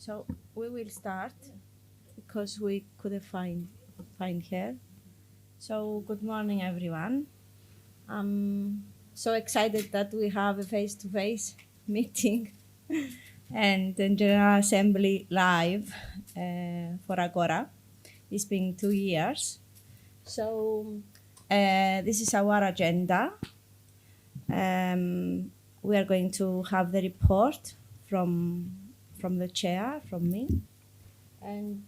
So we will start because we couldn't find her. So good morning, everyone. I'm so excited that we have a face-to-face meeting and the General Assembly live for Agora. It's been 2 years. So this is our agenda. We are going to have the report from the chair, from me, and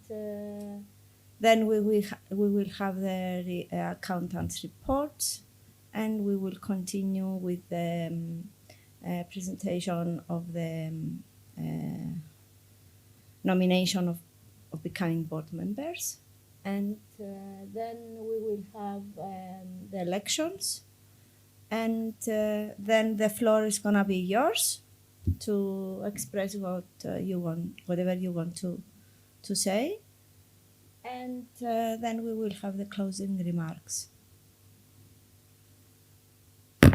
then we will have the accountant's reports, and we will continue with the presentation of the nomination of becoming board members, and then we will have the elections, and then the floor is gonna be yours to express what you want, whatever you want to say, and then we will have the closing remarks.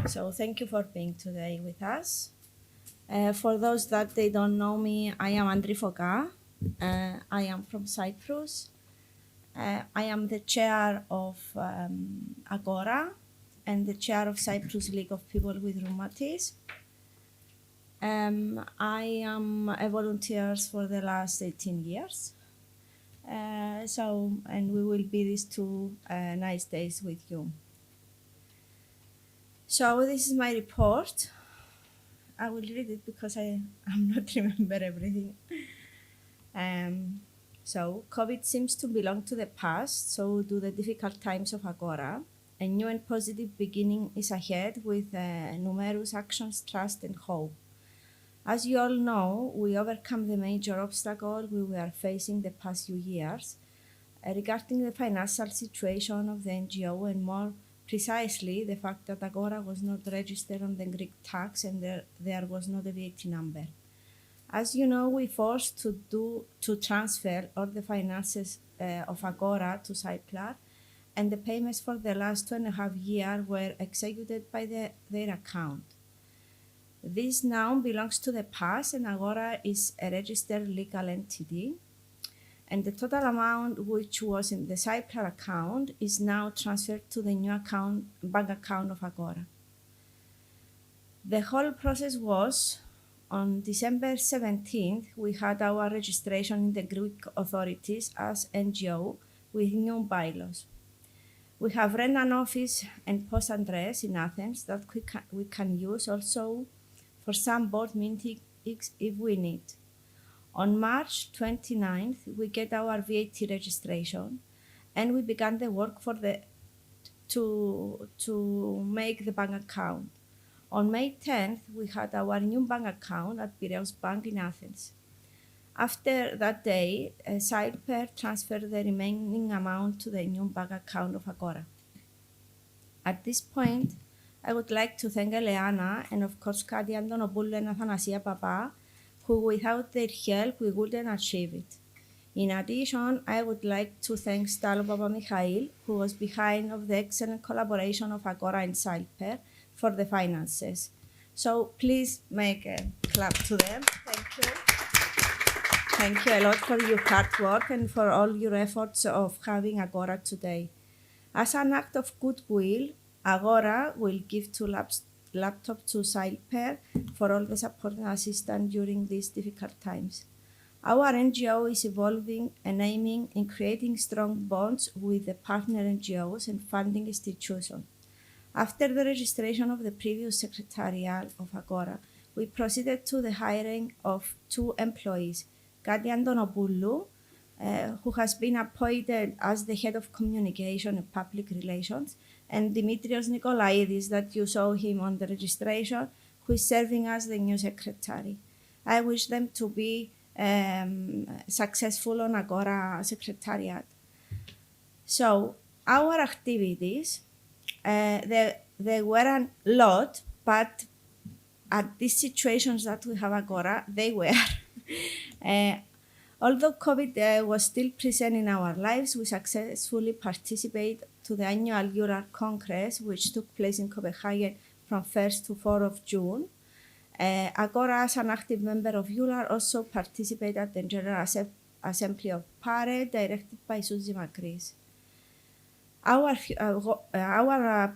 So thank you for being today with us. For those that they don't know me, I am Andri Foka. I am from Cyprus. I am the chair of Agora and the chair of Cyprus League of People with Rheumatism. I am a volunteer for the last 18 years. And we will be these 2 nice days with you. So this is my report. I will read it because I'm not remember everything. So COVID seems to belong to the past, so do the difficult times of Agora. A new and positive beginning is ahead with numerous actions, trust and hope. As you all know, we overcome the major obstacle we were facing the past few years regarding the financial situation of the NGO, and more precisely the fact that Agora was not registered on the Greek tax and there was not a VAT number. As you know, we forced to transfer all the finances of Agora to Cyplar, and the payments for the last 2.5 years were executed by their account. This now belongs to the past, and Agora is a registered legal entity, and the total amount which was in the Cyplar account is now transferred to the new bank account of Agora. The whole process was on December 17th, we had our registration in the Greek authorities as NGO with new bylaws. We have rent an office and post address in Athens that we can use also for some board meetings if we need. On March 29th, we get our VAT registration, and we began the work to make the bank account. On May 10th, we had our new bank account at Piraeus Bank in Athens. After that day, Cypher transferred the remaining amount to the new bank account of Agora. At this point, I would like to thank Eleana and of course Kati Antonopoulou and Athanasia Papa, who without their help we wouldn't achieve it. In addition, I would like to thank Stalo Papamichail, who was behind of the excellent collaboration of Agora and Cypher for the finances. So please make a clap to them. Thank you. Thank you a lot for your hard work and for all your efforts of having Agora today. As an act of goodwill, Agora will give 2 laptops to Cypher for all the support and assistance during these difficult times. Our NGO is evolving and aiming in creating strong bonds with the partner NGOs and funding institutions. After the registration of the previous secretariat of Agora, we proceeded to the hiring of 2 employees, Kati Antonopoulou, who has been appointed as the head of communication and public relations, and Dimitrios Nikolaidis, that you saw him on the registration, who is serving as the new secretary. I wish them to be successful on Agora Secretariat. So our activities, they were a lot, but at these situations that we have Agora, they were. Although COVID was still present in our lives, we successfully participated to the annual Euro Congress, which took place in Copenhagen from 1st to 4th of June. Agora, as an active member of EULAR, also participated at the General Assembly of PARE, directed by Suzy Macris. Our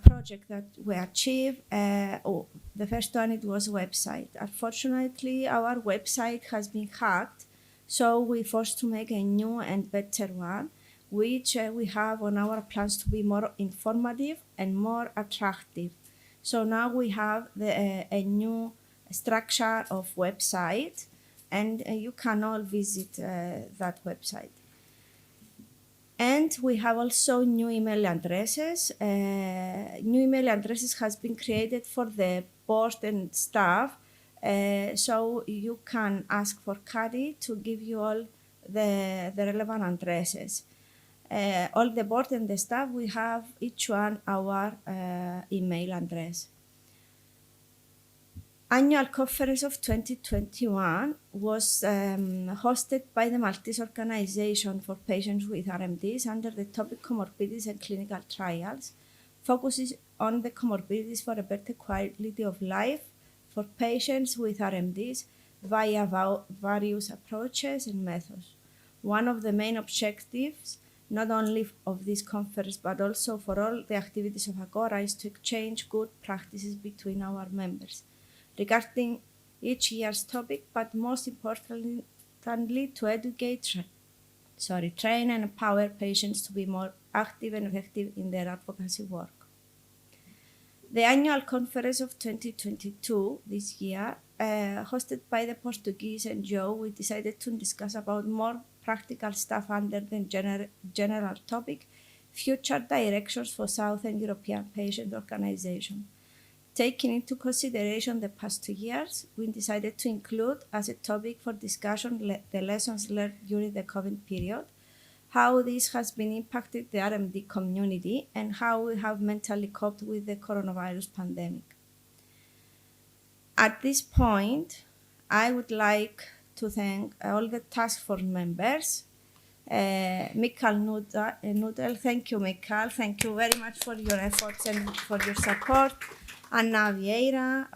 project that we achieved, the first one, it was a website. Unfortunately, our website has been hacked, so we forced to make a new and better one, which we have on our plans to be more informative and more attractive. So now we have a new structure of website, and you can all visit that website. And we have also new email addresses. New email addresses has been created for the board and staff, so you can ask for Kadi to give you all the relevant addresses. All the board and the staff, we have each one our email address. Annual conference of 2021 was hosted by the Maltese Organization for Patients with RMDs under the topic Comorbidities and Clinical Trials, focuses on the comorbidities for a better quality of life for patients with RMDs via various approaches and methods. One of the main objectives, not only of this conference, but also for all the activities of Agora, is to exchange good practices between our members regarding each year's topic, but most importantly, to educate, train and empower patients to be more active and effective in their advocacy work. The annual conference of 2022 this year, hosted by the Portuguese NGO, we decided to discuss about more practical stuff under the general topic, future directions for Southern European Patient Organization. Taking into consideration the past 2 years, we decided to include as a topic for discussion the lessons learned during the COVID period, how this has been impacted the RMD community, and how we have mentally coped with the coronavirus pandemic. At this point, I would like to thank all the task force members. Mikael Nudel, thank you, Mikael. Thank you very much for your efforts and for your support. Anna Vieira,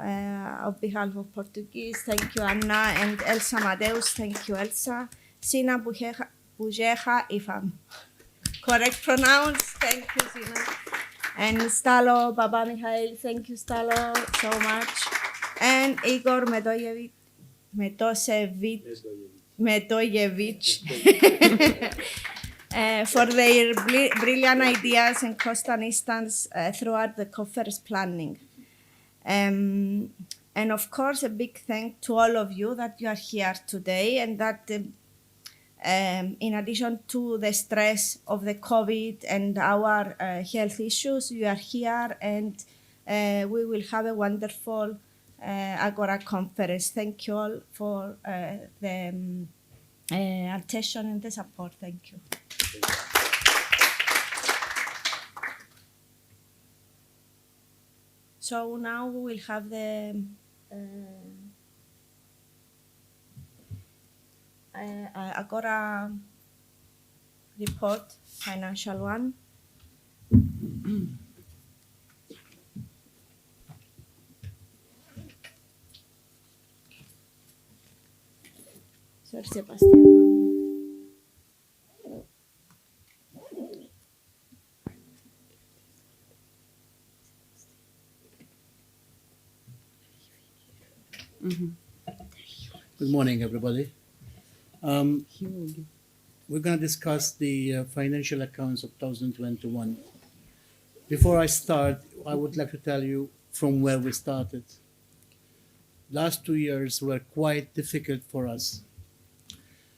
on behalf of Portuguese, thank you, Anna, and Elsa Madeus, thank you, Elsa. Sina Bujeja, if I'm correct pronounced, thank you, Sina. And Stalo Baba Mihail, thank you, Stalo, so much. And Igor Medoyevich. For their brilliant ideas and constant instance throughout the conference planning. And of course, a big thank to all of you that you are here today, and that in addition to the stress of the COVID and our health issues, you are here, and we will have a wonderful Agora conference. Thank you all for the attention and the support. Thank you. So now we will have the Agora report, financial one. Sir Sebastian. Good morning, everybody. We're going to discuss the financial accounts of 2021. Before I start, I would like to tell you from where we started. Last 2 years were quite difficult for us.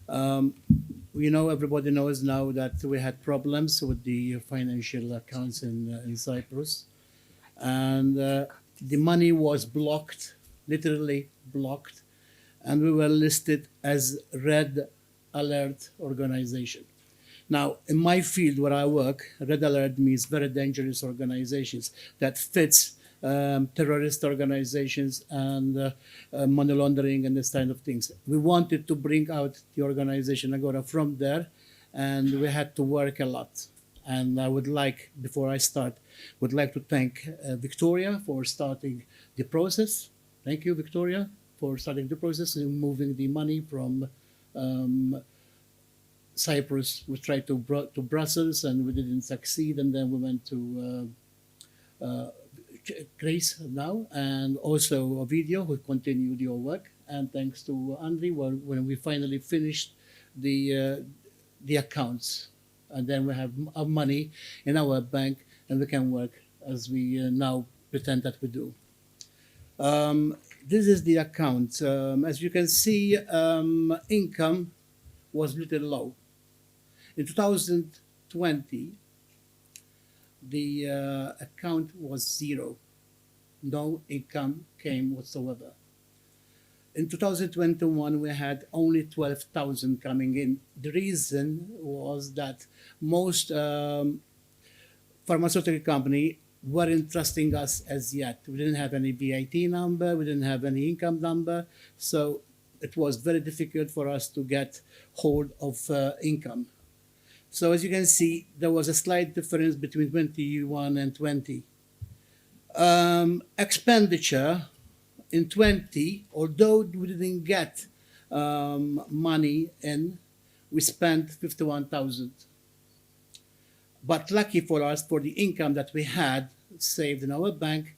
Everybody knows now that we had problems with the financial accounts in Cyprus, and the money was blocked, literally blocked, and we were listed as red alert organization. Now, in my field where I work, red alert means very dangerous organizations that fits terrorist organizations and money laundering and this kind of things. We wanted to bring out the organization Agora from there, and we had to work a lot. And I would like, before I start, to thank Victoria for starting the process. Thank you, Victoria. for starting the process and moving the money from um, Cyprus. We tried to Brussels and we didn't succeed, and then we went to Grace now, and also a video who continued your work. And thanks to Andre, when we finally finished the accounts, and then we have our money in our bank, and we can work as we now pretend that we do. This is the account. As you can see, income was little low. In 2020, the account was zero. No income came whatsoever. In 2021, we had only 12,000 coming in. The reason was that most pharmaceutical company weren't trusting us as yet. We didn't have any VAT number, we didn't have any income number, so it was very difficult for us to get hold of income. So as you can see, there was a slight difference between 21 and 20. Expenditure in 20, although we didn't get money in, we spent 51,000. But lucky for us, for the income that we had saved in our bank,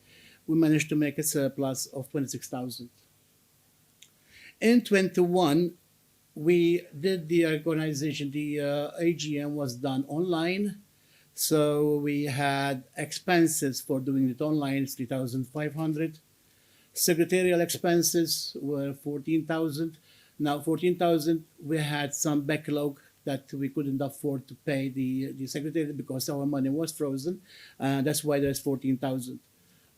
we managed to make a surplus of 26,000. In 21, we did the organization, the AGM was done online. So we had expenses for doing it online, 3,500. Secretarial expenses were 14,000. Now 14,000, we had some backlog that we couldn't afford to pay the secretary because our money was frozen. That's why there's 14,000.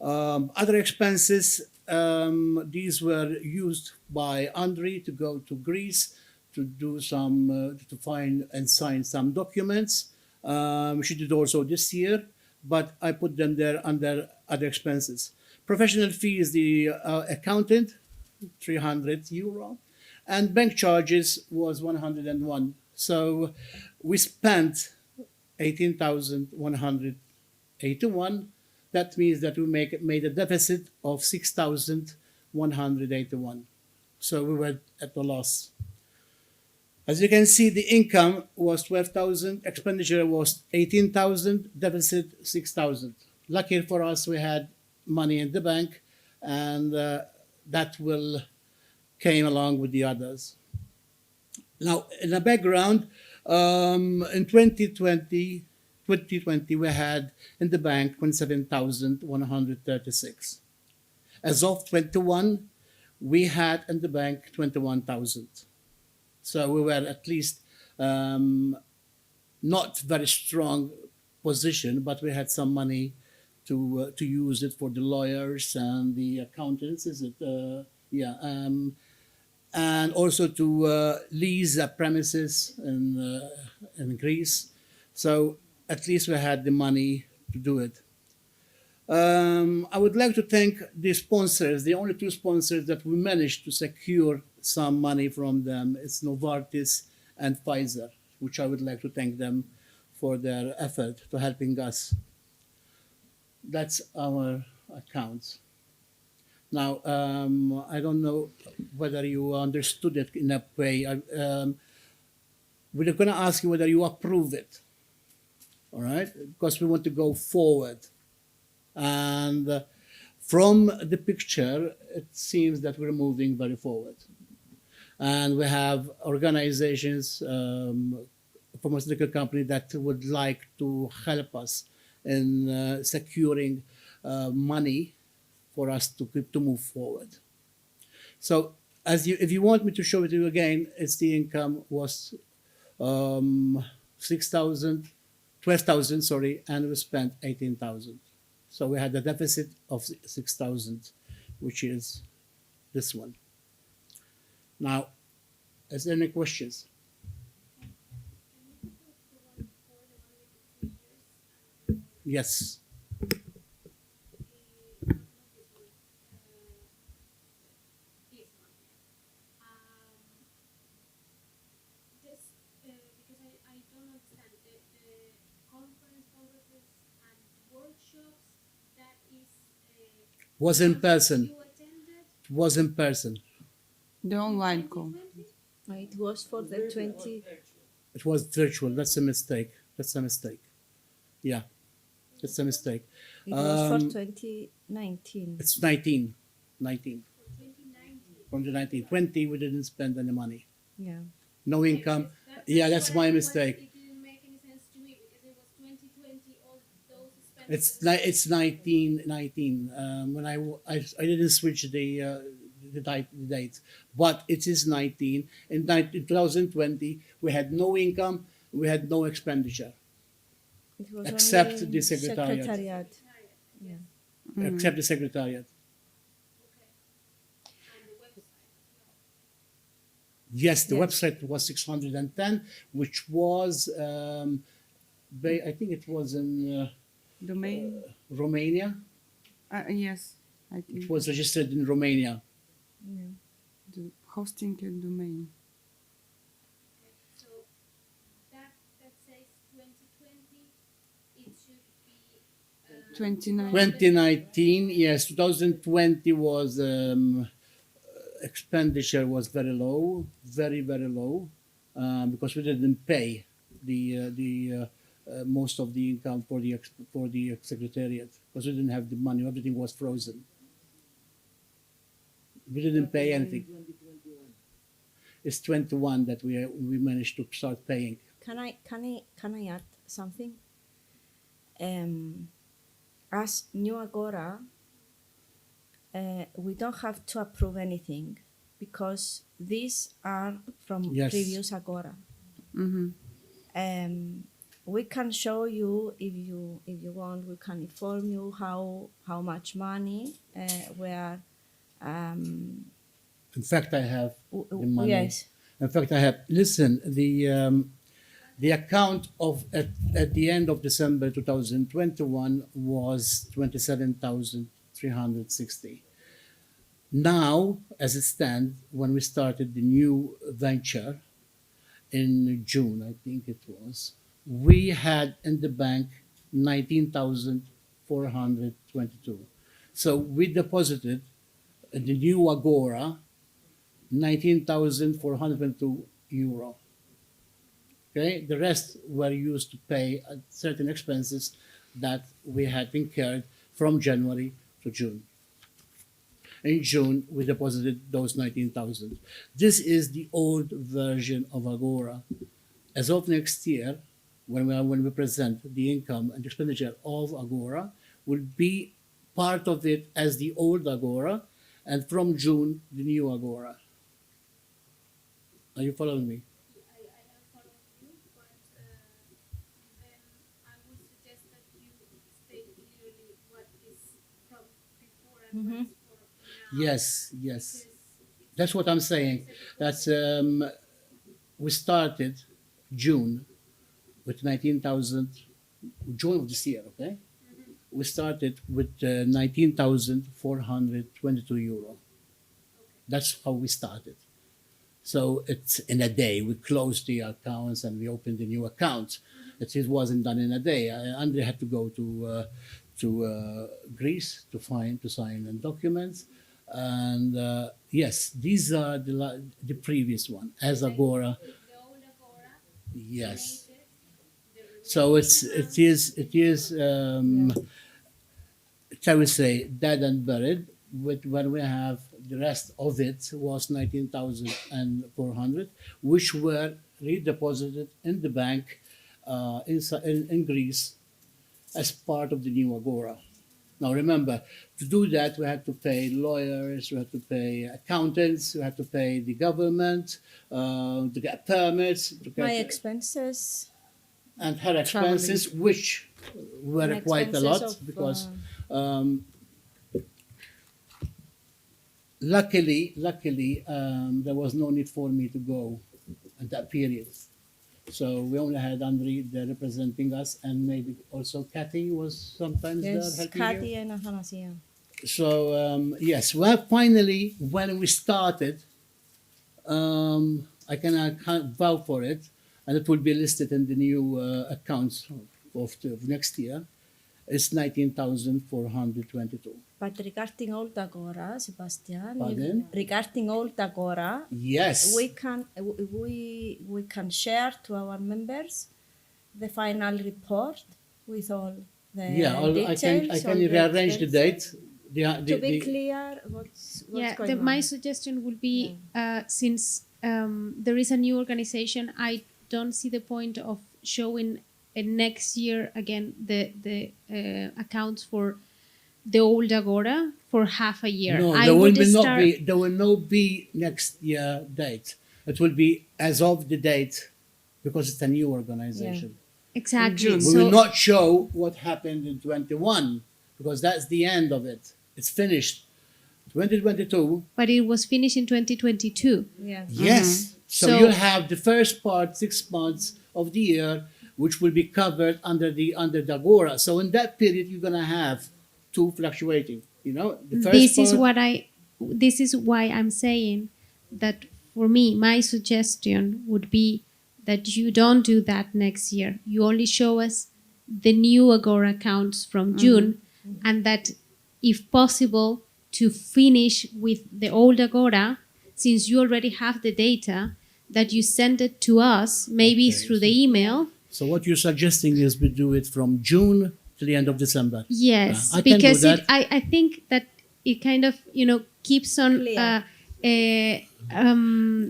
Other expenses, these were used by Andre to go to Greece to do some, to find and sign some documents. She did also this year, but I put them there under other expenses. Professional fees, the accountant, 300 euro, and bank charges was 101. So we spent 18,181. That means that we made a deficit of 6,181. So we were at a loss. As you can see, the income was 12,000, expenditure was 18,000, deficit 6,000. Lucky for us, we had money in the bank, and that will came along with the others. Now, in the background, in 2020, we had in the bank 27,136. As of 21, we had in the bank 21,000. So we were at least not very strong position, but we had some money to use it for the lawyers and the accountants. Is it? And also to lease premises in Greece. So at least we had the money to do it. I would like to thank the sponsors, the only two sponsors that we managed to secure some money from them. It's Novartis and Pfizer, which I would like to thank them for their effort to helping us. That's our accounts. Now, I don't know whether you understood it in a way. We're going to ask you whether you approve it, all right? Because we want to go forward. And from the picture, it seems that we're moving very forward. And we have organizations, pharmaceutical company that would like to help us in securing money for us to move forward. So, if you want me to show it to you again, it's the income was 6,000, 12,000, sorry, and we spent 18,000. So we had a deficit of 6,000, which is this one. Now, is there any questions? Yes. Was in person. Was in person. The online call. It was for the 20. It was virtual. That's a mistake. That's a mistake. Yeah, that's a mistake. It was for Um, 2019. It's 19. 19. From the 19. 20, we didn't spend any money. Yeah. No income. Yeah, that's my mistake. It didn't make any sense to me because it was 2020, all those It's 19. When I didn't switch the date, but it is 19. In 2020, we had no income, we had no expenditure, It was except only the secretariat. Yeah. Except the secretariat. Yes, the Yes. website was 610, which was, I think it was in Domain. Romania. Yes, I It think was registered in Romania. Yeah. the hosting and domain. So that says 2020, it should be 29. 2019, yes, 2020 was expenditure was very low, very low, because we didn't pay the most of the income for the secretariat because we didn't have the money. Everything was frozen. We didn't pay anything. It's 21 that we managed to start paying. Can I add something? As new Agora, we don't have to approve anything because these are from Yes. previous Agora. Mm-hmm. We can show you if you want. We can inform you how much money we are. In fact, I have the money. Yes. In fact, I have. Listen, the account at the end of December 2021 was 27,360. Now, as it stands, when we started the new venture in June, I think it was, we had in the bank 19,422. So we deposited in the new Agora 19,402 euro. Okay, the rest were used to pay certain expenses that we had incurred from January to June. In June, we deposited those 19,000. This is the old version of Agora. As of next year, when we present the income and expenditure of Agora, will be part of it as the old Agora, and from June, the new Agora. Are you following me? I am following you, but then I would suggest that you state clearly what is from before and what is for now. Yes. Because That's what I'm saying. That's we started June with 19,000. June of this year, okay? We started with 19,422 euro. That's how we started. So it's in a day. We closed the accounts and we opened the new account. It wasn't done in a day. Andre had to go to Greece to sign documents. And yes, these are the previous one as Agora. the old Agora Yes. created the So it is shall we say dead and buried. When we have the rest of it was 19,400, which were redeposited in the bank in Greece as part of the new Agora. Now remember, to do that, we had to pay lawyers, we had to pay accountants, we had to pay the government to get permits, to get My expenses. and her expenses, which were and quite a expenses lot of, because luckily there was no need for me to go at that period. So we only had Andre there representing us, and maybe also Kathy was sometimes yes, there helping Kathy you. and Athanasia. So yes, well, finally, when we started, I can vouch for it, and it will be listed in the new accounts of next year. is 19,422. But regarding Old Agora, Sebastian, Pardon? regarding Old Agora, Yes. we can share to our members the final report with all the Yeah, details. I can all the rearrange the expenses. date. To be clear, what's going on? My suggestion would be since there is a new organization, I don't see the point of showing next year again the accounts for the old Agora for half a year. No, I there will would be start- there will not be next year date. It will be as of the date because it's a new organization. exactly. June. We will not show what happened in 21 because that's the end of it. It's finished. 2022. But it was finished in 2022. Yeah. Yes. So, So- you'll have the first part, 6 months of the year, which will be covered under the Agora. So in that period, you're gonna have two fluctuating. You know, the first This is why I'm saying that for me, my suggestion would be that you don't do that next year. You only show us the new Agora accounts from June, and that if possible to finish with the old Agora, since you already have the data, that you send it to us, maybe Okay, through the email. So what you're suggesting is we do it from June to the end of December. Yes, I can do because that. I think that it kind of keeps on Clear.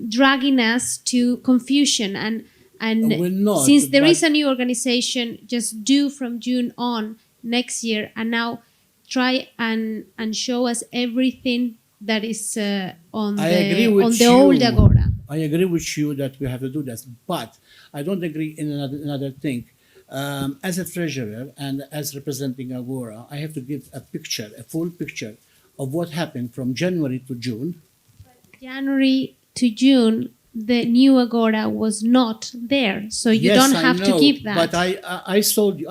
dragging us to confusion and We're not, since there but- is a new organization, just do from June on next year, and now try and show us everything that is on I agree with the old you. Agora. I agree with you that we have to do this, but I don't agree in another thing. As a treasurer and as representing Agora, I have to give a full picture of what happened from January to June. January to June, the new Agora was not there, so you Yes, don't I have to know, give that. But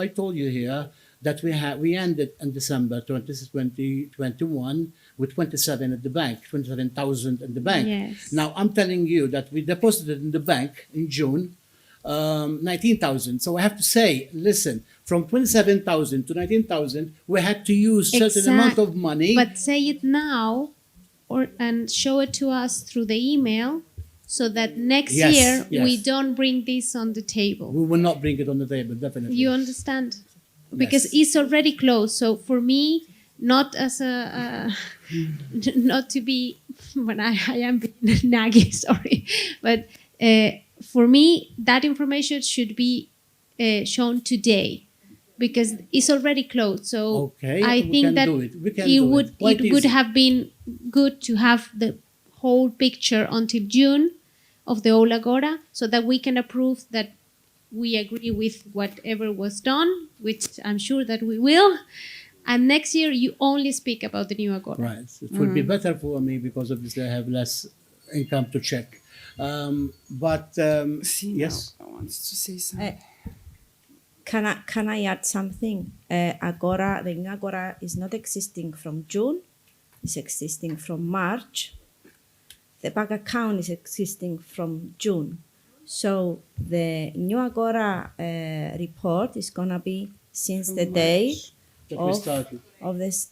I told you here that we ended in December 2021 with 27 at the bank, 27,000 in the bank. Yes. Now I'm telling you that we deposited in the bank in June 19,000. So I have to say, listen, from 27,000 to 19,000, we had to use certain amount of money. But say it now, and show it to us through the email, so that next Yes, year yes. we don't bring this on the table. We will not bring it on the table, definitely. You understand? Because Yes. it's already closed. So for me, not as a not to be when I am being naggy, sorry, but for me that information should be shown today because it's already closed. So Okay, I we think can that do it. We can it do would it. Quite it would easy. have been good to have the whole picture until June of the old Agora, so that we can approve that we agree with whatever was done, which I'm sure that we will. And next year, you only speak about the new Agora. Right. It would be better for me because obviously I have less income to check. See, yes. now I want to say something. Can I add something? Agora, the new Agora is not existing from June. It's existing from March. The bank account is existing from June. So the new Agora report is gonna be since the day That we of started. of this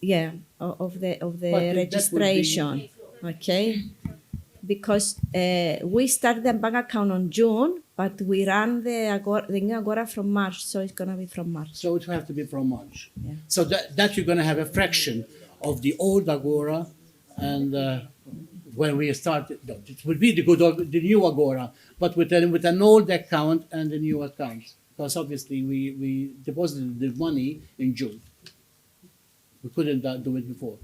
of the But that would be- registration. Okay, because we start the bank account on June, but we run the new Agora from March, so it's gonna be from March. So it will have to be from March. Yeah. So that you're going to have a fraction of the old Agora, and when we start, it will be the new Agora, but with an old account and a new account, because obviously we deposited the money in June. We couldn't do it before.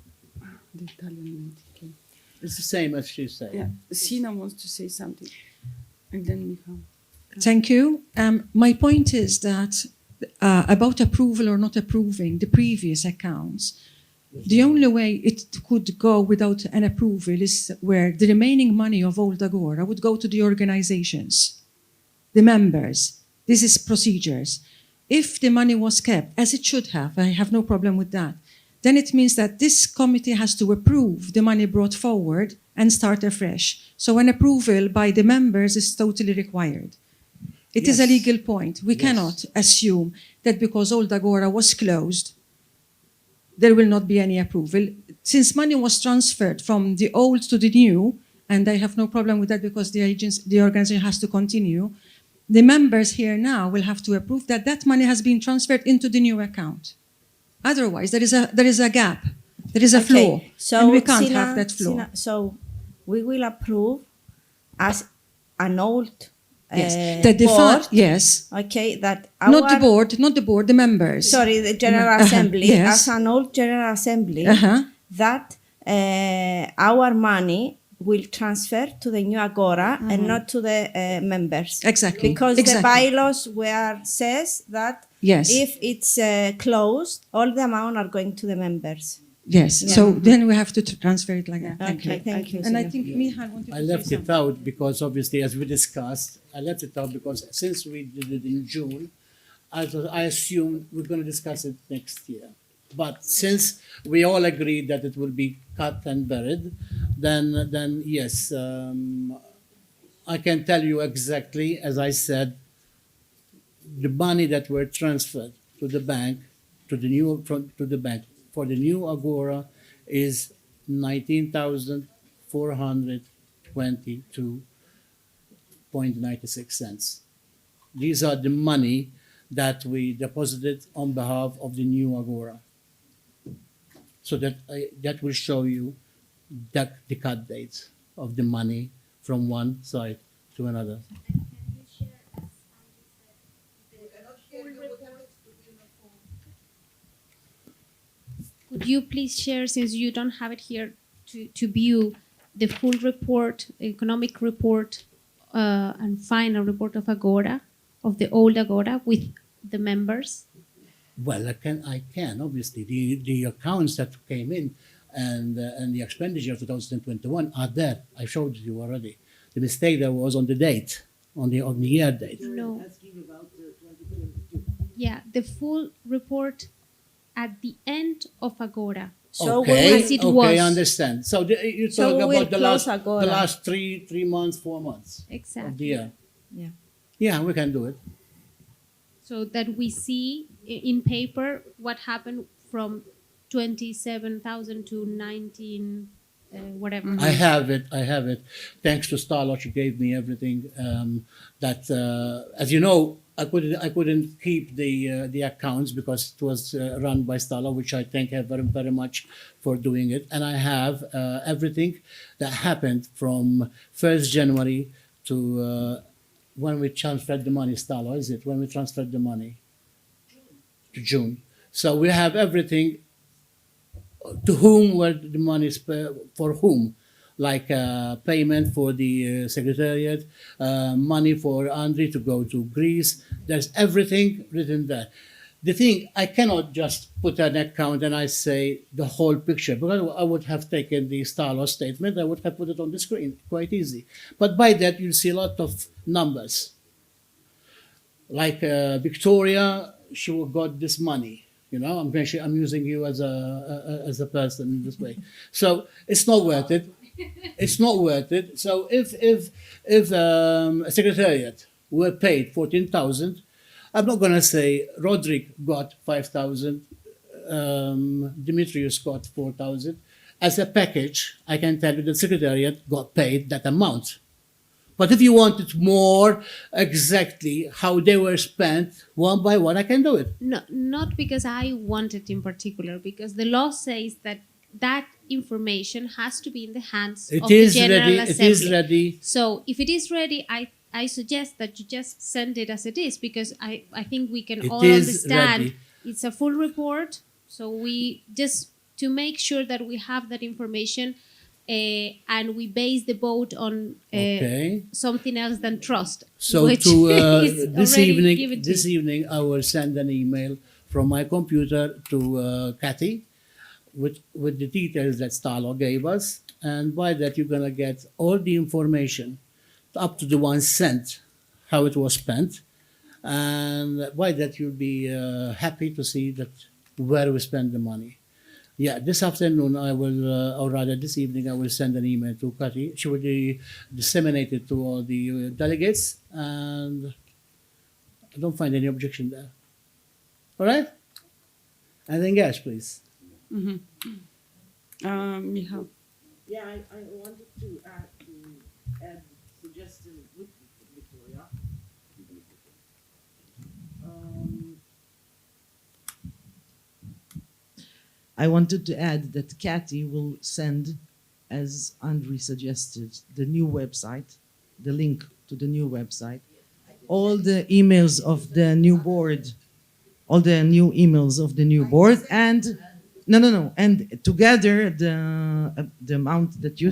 The Italian lady came. It's the same as she said. Yeah, Sina wants to say something, and then Michal. Thank you. My point is that about approval or not approving the previous accounts, the only way it could go without an approval is where the remaining money of Old Agora would go to the organizations, the members. This is procedures. If the money was kept, as it should have, I have no problem with that, then it means that this committee has to approve the money brought forward and start afresh. So an approval by the members is totally required. It is a Yes. legal point. We Yes. cannot assume that because Old Agora was closed, there will not be any approval. Since money was transferred from the old to the new, and I have no problem with that because the organization has to continue, the members here now will have to approve that that money has been transferred into the new account. Otherwise, there is a gap, there is a flaw, and we can't have that flaw. So we will approve as an old Yes, board, yes, okay, that our... not the board, the members. Sorry, the General Assembly, yes. as an old General Assembly, Uh-huh. that our money will transfer to the new Agora and not to the members. Exactly. Because the Exactly. bylaws where says that Yes. if it's closed, all the amount are going to the members. Yes, Yeah. so then we have to transfer it like that. Thank Okay, you. thank you. And I Sina. think Mihal wanted I to left say it out because obviously, as we discussed, I left it out because since we did it in June, I assumed we're going to discuss it next year. But since we all agreed that it will be cut and buried, then yes, I can tell you exactly, as I said, the money that were transferred to the bank, to the bank for the new Agora is 19,422.96 cents. These are the money that we deposited on behalf of the new Agora. So that will show you that the cut date of the money from one side to another. Could you please share, since you don't have it here to view, the full report, economic report, and final report of Agora, of the old Agora, with the members? Well, I can obviously the accounts that came in and the expenditure of 2021 are there. I showed you already. The mistake there was on the date, on the year date. No. Yeah, the full report at the end of Agora. So Okay, As it okay, was. I understand. So you So talk we will about close Agora. the last three months, 4 months of the Exactly. year. Yeah. Yeah, we can do it. So that we see in paper what happened from 27,000 to 19, whatever. I have it. Thanks to Starlot, she gave me everything. As you know, I couldn't keep the accounts because it was run by Starlot, which I thank her very very much for doing it. And I have everything that happened from 1st January to when we transferred the money. Starlot, is it when we transferred the money to June? So we have everything. To whom were the monies for whom? Like payment for the secretariat, money for Andre to go to Greece. There's everything written there. The thing, I cannot just put an account and I say the whole picture because I would have taken the Starlot statement, I would have put it on the screen, quite easy. But by that, you'll see a lot of numbers. Like Victoria, she got this money. You know, I'm using you as a person in this way. So it's not worth it. It's not worth it. So if a secretariat were paid 14,000, I'm not going to say Roderick got 5,000, Dimitrius got 4,000. As a package, I can tell you the secretariat got paid that amount. But if you wanted more exactly how they were spent one by one, I can do it. No, not because I want it in particular, because the law says that that information has to be in the hands It of the is General ready. Assembly. It is ready. So if it is ready, I suggest that you just send it as it is, because I think we can It all is understand ready. it's a full report. So we just, to make sure that we have that information, and we base the vote on Okay. something else than trust. So which to is this already given evening, to this you. evening, I will send an email from my computer to Kathy with the details that Starlot gave us, and by that you're gonna get all the information up to the 1 cent how it was spent, and by that you'll be happy to see that where we spend the money. Yeah, this afternoon I will, or rather this evening, I will send an email to Kathy. She will disseminate it to all the delegates, and I don't find any objection there. All right? Anything else, please? Michal. Yeah, I wanted to add suggestion with Victoria. I wanted to add that Kathy will send, as Andre suggested, the new website, the link to the new website, all the emails of the new board, all the new emails of the new board, and no, and together the amount that you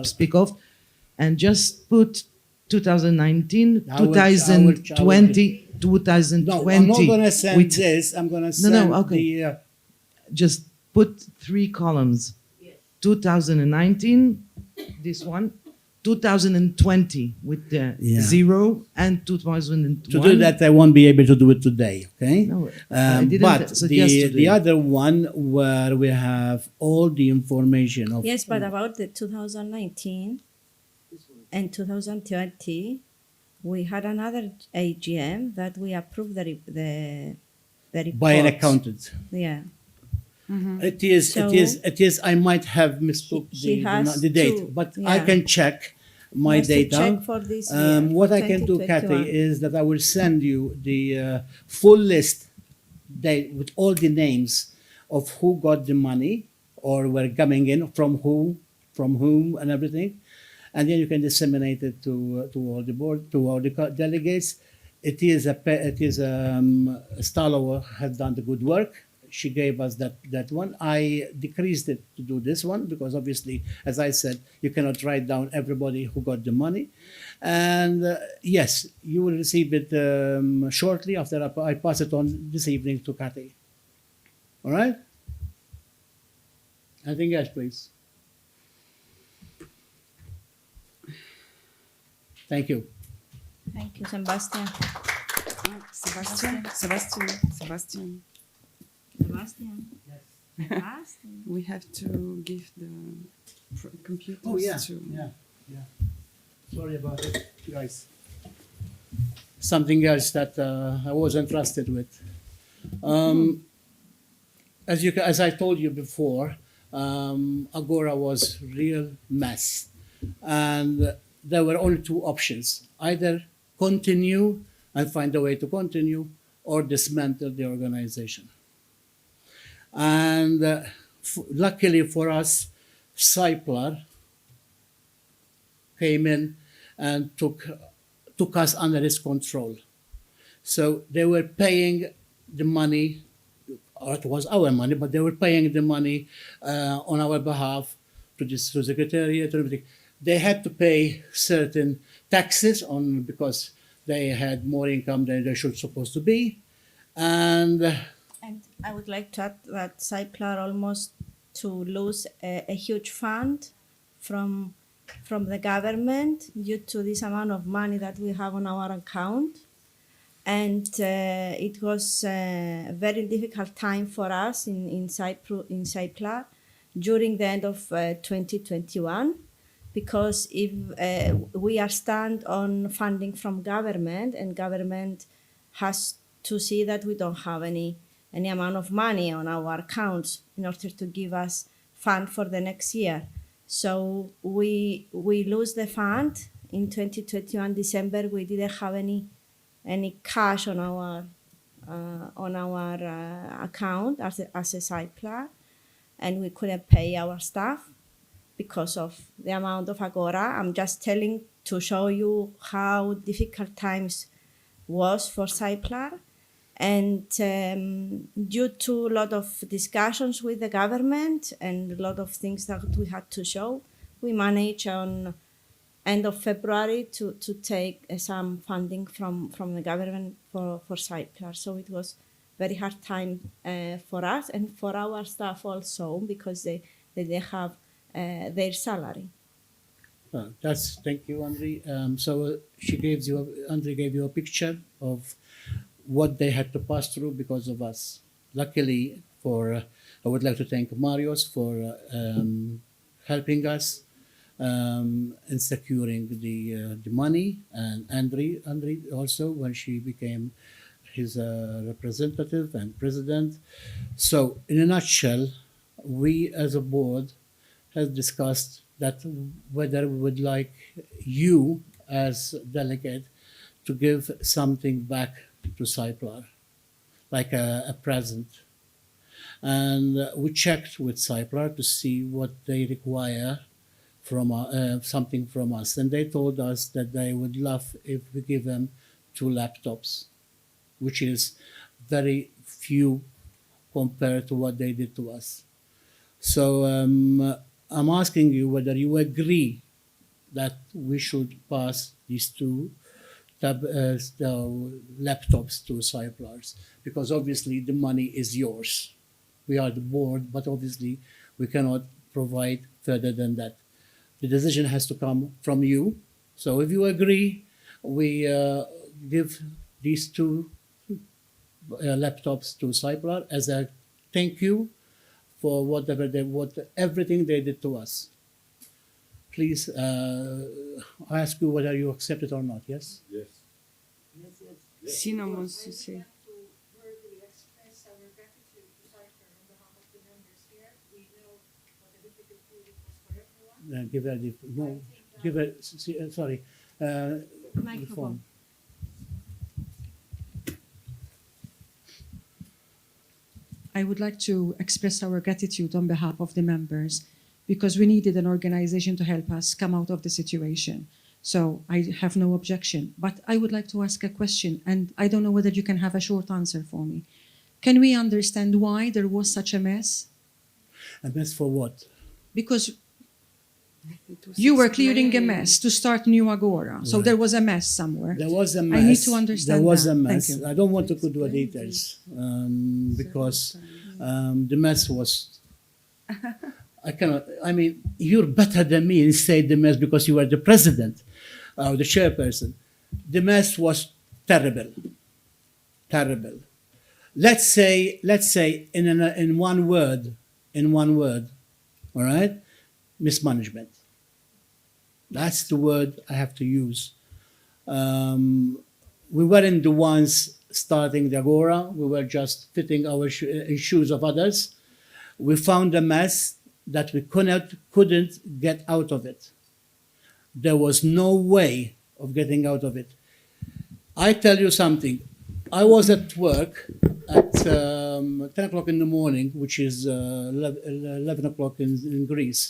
speak of, and just put 2019, I will- 2020, No, I'm not 2020. going to send with- this. I'm going to No, send no, okay. the. Just put 3 columns. 2019, this one, 2020 with the Yeah. 0, and 2001. To do that, I won't be able to do it today. Okay. No, I didn't But suggest the today. other one where we have all the information of. Yes, but about the 2019 and 2020, we had another AGM that we approved the report. By an accountant. Yeah. It is. So- It is. I might have misspoke He has the date, to- but I yeah. can check my Has to data. check for this year, What for I can do, Kathy, 2021. is that I will send you the full list with all the names of who got the money or were coming in from whom, and everything, and then you can disseminate it to all the board, to all the delegates. It is Stalowa has done the good work. She gave us that one. I decreased it to do this one because obviously, as I said, you cannot write down everybody who got the money. And yes, you will receive it shortly after I pass it on this evening to Kathy. All right? Anything else, please? Thank you. Thank you, Sebastian. Sebastian. Sebastian. Sebastian. We have to give the computers Oh yeah, to. yeah. Sorry about it, guys. Something else that I was entrusted with. As I told you before, Agora was real mess, and there were only 2 options: either continue and find a way to continue, or dismantle the organization. And luckily for us, Cyplar came in and took us under his control. So they were paying the money, or it was our money, but they were paying the money on our behalf to the secretariat and everything. They had to pay certain taxes because they had more income than they should supposed to be, and And I would like to add that Cyplar almost to lose a huge fund from the government due to this amount of money that we have on our account. And it was a very difficult time for us in Cyplar during the end of 2021, because if we are stand on funding from government, and government has to see that we don't have any amount of money on our accounts in order to give us fund for the next year. So we lose the fund in 2021 December. We didn't have any cash on our account as a Cyplar, and we couldn't pay our staff because of the amount of Agora. I'm just telling to show you how difficult times was for Cyplar. And due to a lot of discussions with the government and a lot of things that we had to show, we managed on end of February to take some funding from the government for Cyplar. So it was very hard time for us and for our staff also, because they have their salary. Thank you, Andre. So Andre gave you a picture of what they had to pass through because of us. Luckily, I would like to thank Marius for helping us in securing the money, and Andre also when she became He's a representative and president. So, in a nutshell, we as a board has discussed that whether we would like you as delegate to give something back to Cyplar, like a present. And we checked with Cyplar to see what they require from something from us, and they told us that they would love if we give them 2 laptops, which is very few compared to what they did to us. So I'm asking you whether you agree that we should pass these laptops to Cyplars, because obviously the money is yours. We are the board, but obviously we cannot provide further than that. The decision has to come from you. So if you agree, we give these 2 laptops to Cyplar as a thank you for everything they did to us. Please, I ask you whether you accept it or not. Yes. Sina wants to say. To verbally express our gratitude to Cypher on behalf of the members here. We know what a difficult period was for everyone. Give her the no. Give her. Sorry. The Microphone. phone. I would like to express our gratitude on behalf of the members because we needed an organization to help us come out of the situation. So I have no objection. But I would like to ask a question, and I don't know whether you can have a short answer for me. Can we understand why there was such a mess? A mess for what? Because It was you were clearing a explained. mess to start new Agora. So Right. there was a mess somewhere. There was a mess. I need to understand There was that. a Thank mess. you. I don't want to go into details because the mess was. I cannot. I mean, you're better than me in saying the mess because you were the president, the chairperson. The mess was terrible, terrible. Let's say in one word, all right, mismanagement. That's the word I have to use. We weren't the ones starting the Agora. We were just fitting our shoes of others. We found a mess that we couldn't get out of it. There was no way of getting out of it. I tell you something. I was at work at 10 o'clock in the morning, which is 11 o'clock in Greece.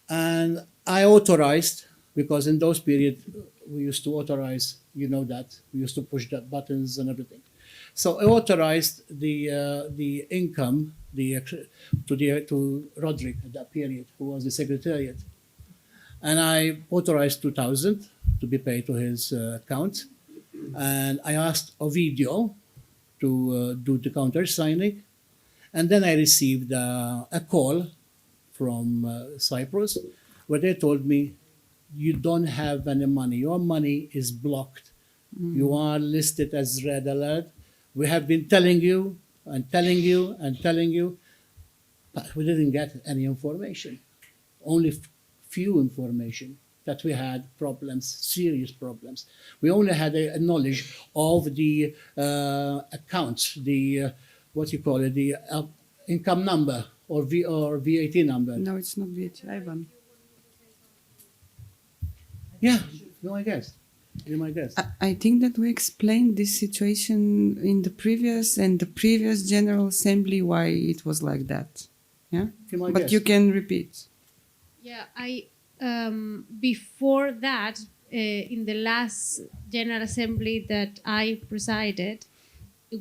And I authorized, because in those periods we used to authorize, you know that, we used to push the buttons and everything. So I authorized the income to Roderick at that period, who was the secretariat. And I authorized 2,000 to be paid to his account. And I asked Ovidio to do the counter signing. And then I received a call from Cyprus where they told me, you don't have any money. Your money is blocked. You are listed as red alert. We have been telling you and telling you and telling you, but we didn't get any information. Only few information that we had problems, serious problems. We only had a knowledge of the accounts, the what you call it, the income number or VAT number. No, it's not VAT. Ivan. Yeah, you're my guest. You're my guest. I think that we explained this situation in the previous General Assembly why it was like that. Yeah, You're my but guest. you can repeat. Yeah, I before that, in the last General Assembly that I presided,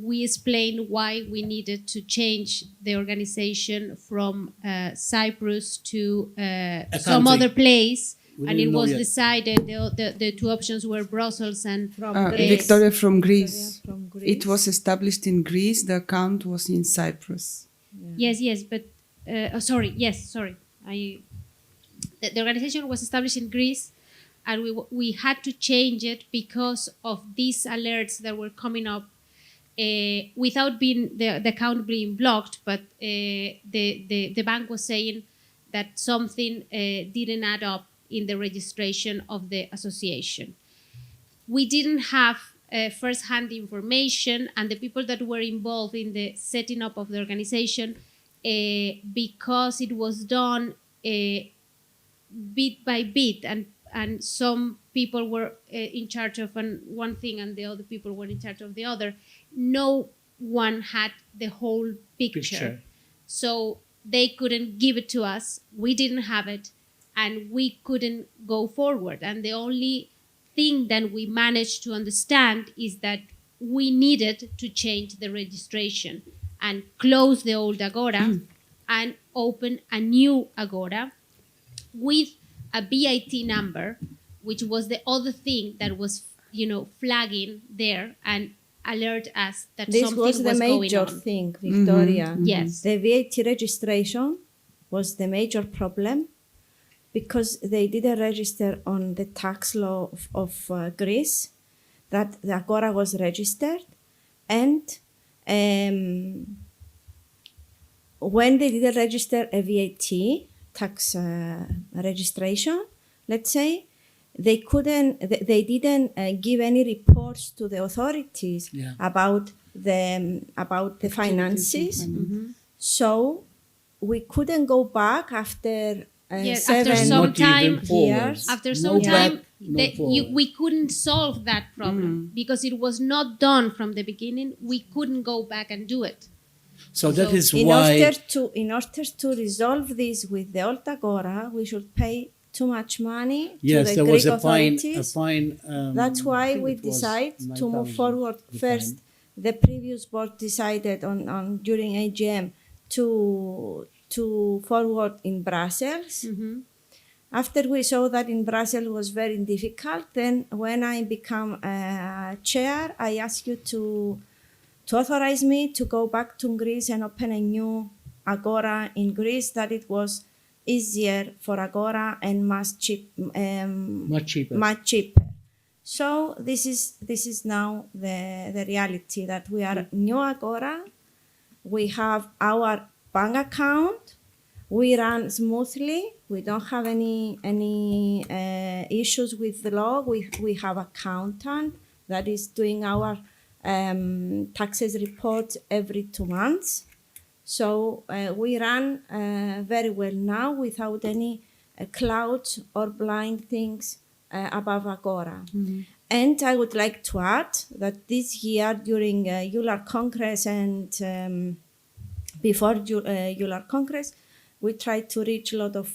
we explained why we needed to change the organization from Cyprus to some country. other place, We and didn't it know was yet. decided the two options were Brussels and From Victoria from Greece. From Greece. It was established in Greece. The account was in Cyprus. Yes, but sorry, the organization was established in Greece, and we had to change it because of these alerts that were coming up without being the account being blocked. But the bank was saying that something didn't add up in the registration of the association. We didn't have first-hand information, and the people that were involved in the setting up of the organization, because it was done bit by bit, and some people were in charge of one thing and the other people were in charge of the other. No one had the whole picture. So they couldn't give it to us, we didn't have it, and we couldn't go forward. And the only thing that we managed to understand is that we needed to change the registration and close the old Agora and open a new Agora with a BIT number, which was the other thing that was, flagging there and alert us that This something was the going major on. thing, Victoria. Yes. The VAT registration was the major problem because they didn't register on the tax law of Greece that the Agora was registered. And when they didn't register a VAT tax registration, let's say, they didn't give any reports to the authorities about the finances. So we couldn't go back after Yes, 7 after some Not even time, forward. after some No back, time, no forward. we couldn't solve that problem because it was not done from the beginning. We couldn't go back and do it. So that So is in why order to resolve this with the old Agora, we should pay too much money to yes, the there Greek was a fine. authorities. That's I why think we it was decide to move 9,000, forward. the First, fine. the previous board decided on during AGM to forward in Brussels. After we saw that in Brussels was very difficult, then when I become chair, I asked you to authorize me to go back to Greece and open a new Agora in Greece, that it was easier for Agora and much cheaper. much cheaper. So this is now the reality that we are new Agora. We have our bank account. We run smoothly. We don't have any issues with the law. We have accountant that is doing our taxes report every 2 months. So we run very well now without any clouds or blind things above Agora. And I would like to add that this year during EULAR Congress and before EULAR Congress, we tried to reach a lot of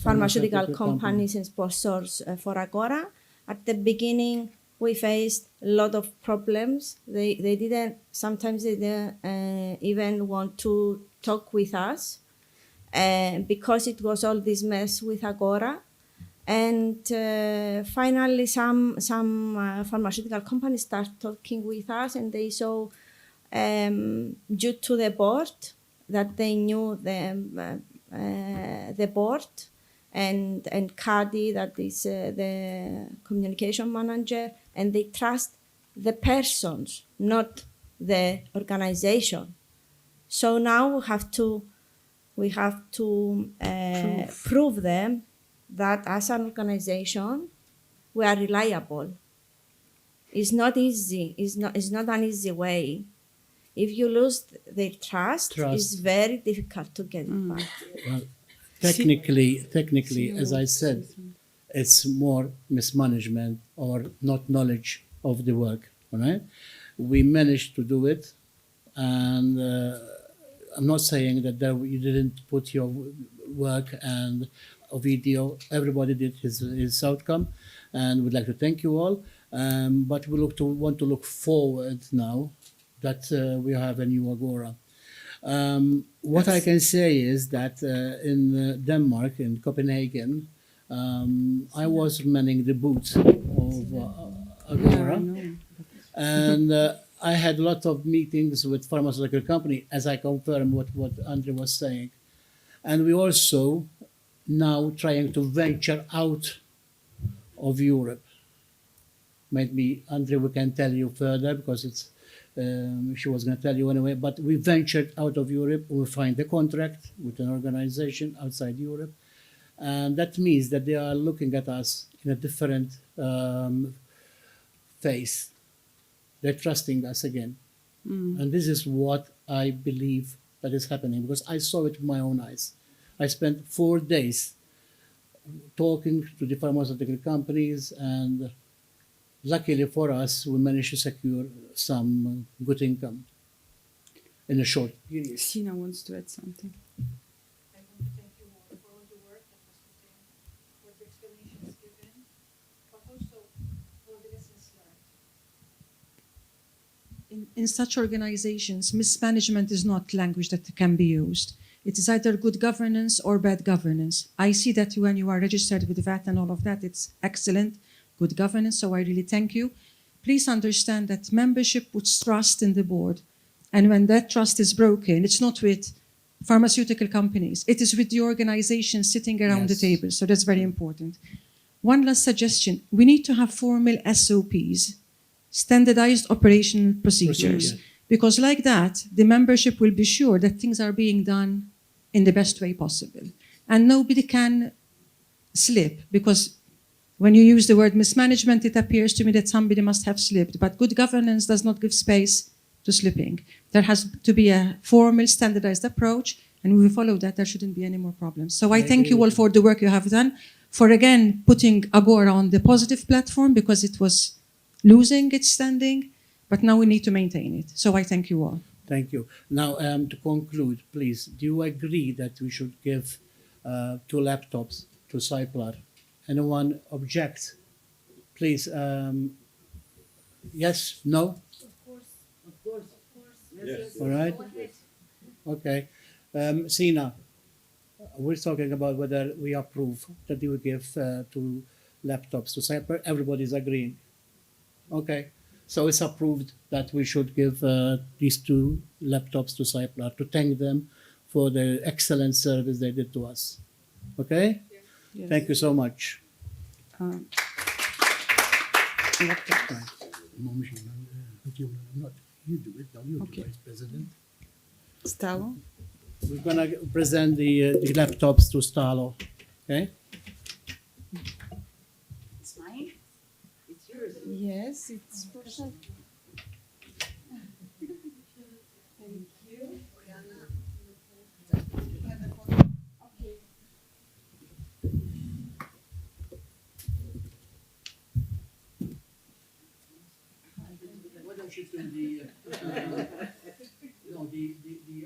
pharmaceutical companies and sponsors for Agora. At the beginning, we faced a lot of problems. Sometimes they didn't even want to talk with us because it was all this mess with Agora. And finally, some pharmaceutical companies started talking with us, and they saw, due to the board, that they knew the board and Kadi, that is the communication manager, and they trust the persons, not the organization. So now we have to prove them that as an organization we are reliable. It's not easy. It's not an easy way. If you lose their trust, it's very difficult to get it back. Well, technically, as I said, it's more mismanagement or not knowledge of the work. All right, we managed to do it, and I'm not saying that you didn't put your work and a video. Everybody did his outcome, and we'd like to thank you all. But we want to look forward now that we have a new Agora. What I can say is that in Denmark, in Copenhagen, I was manning the booth of Agora, and I had a lot of meetings with pharmaceutical company, as I confirm what Andre was saying. And we also now trying to venture out of Europe. Maybe Andre, we can tell you further because it's she was going to tell you anyway, but we ventured out of Europe. We find a contract with an organization outside Europe, and that means that they are looking at us in a different face. They're trusting us again. And this is what I believe that is happening because I saw it with my own eyes. I spent 4 days talking to the pharmaceutical companies, and luckily for us, we managed to secure some good income in a short period. Sina wants to add something. I want to thank you all for all the work that was put in, for the explanations given, but also for the lessons learned. In such organizations, mismanagement is not language that can be used. It is either good governance or bad governance. I see that when you are registered with VAT and all of that, it's excellent, good governance, so I really thank you. Please understand that membership puts trust in the board. And when that trust is broken, it's not with pharmaceutical companies, it is with the organization sitting around the Yes. table. So that's very important. One last suggestion, we need to have formal SOPs, standardized operational procedures. Procedure. Because like that, the membership will be sure that things are being done in the best way possible. And nobody can slip, because when you use the word mismanagement, it appears to me that somebody must have slipped. But good governance does not give space to slipping. There has to be a formal, standardized approach, and we will follow that. There shouldn't be any more problems. So I thank agree you all with for the work you have done, for again putting Agora on the positive platform, because it was losing its standing, but now we need to maintain it. So I thank you all. Thank you. Now, to conclude, please, do you agree that we should give 2 laptops to Cyplar? Anyone object? Please, yes, no? All right. Okay. Sina, we're talking about whether we approve that you will give 2 laptops to Cypher. Everybody's agreeing. Okay. So it's approved that we should give these 2 laptops to Cypher to thank them for the excellent service they did to us. Okay? Yes. Thank you so much. Laptop. You do it, now you're Okay. the Vice President. Stalo? We're gonna present the laptops to Stalo. Okay? It's mine? It's yours. Yes, it's for sure. Why don't you turn the no the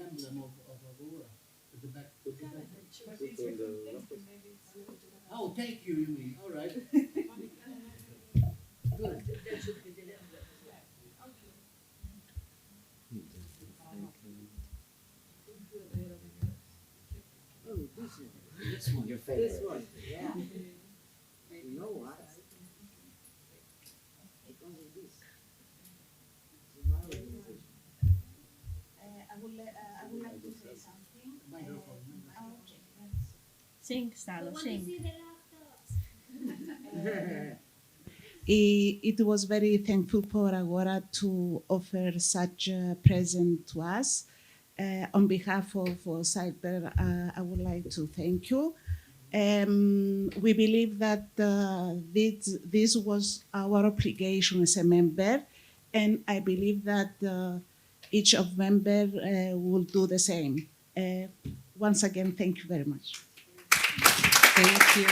emblem of Agora at the back? Oh, thank you. You mean all right? Good. Oh, this one. Your favorite. This one, yeah. You know what? It comes with this. It's my organization. I would like to say something. Okay. Sing, Stalo, sing. It was very thankful for Agora to offer such a present to us. On behalf of Cyber, I would like to thank you. We believe that this was our obligation as a member, and I believe that each of member will do the same. Once again, thank you very much. Thank you.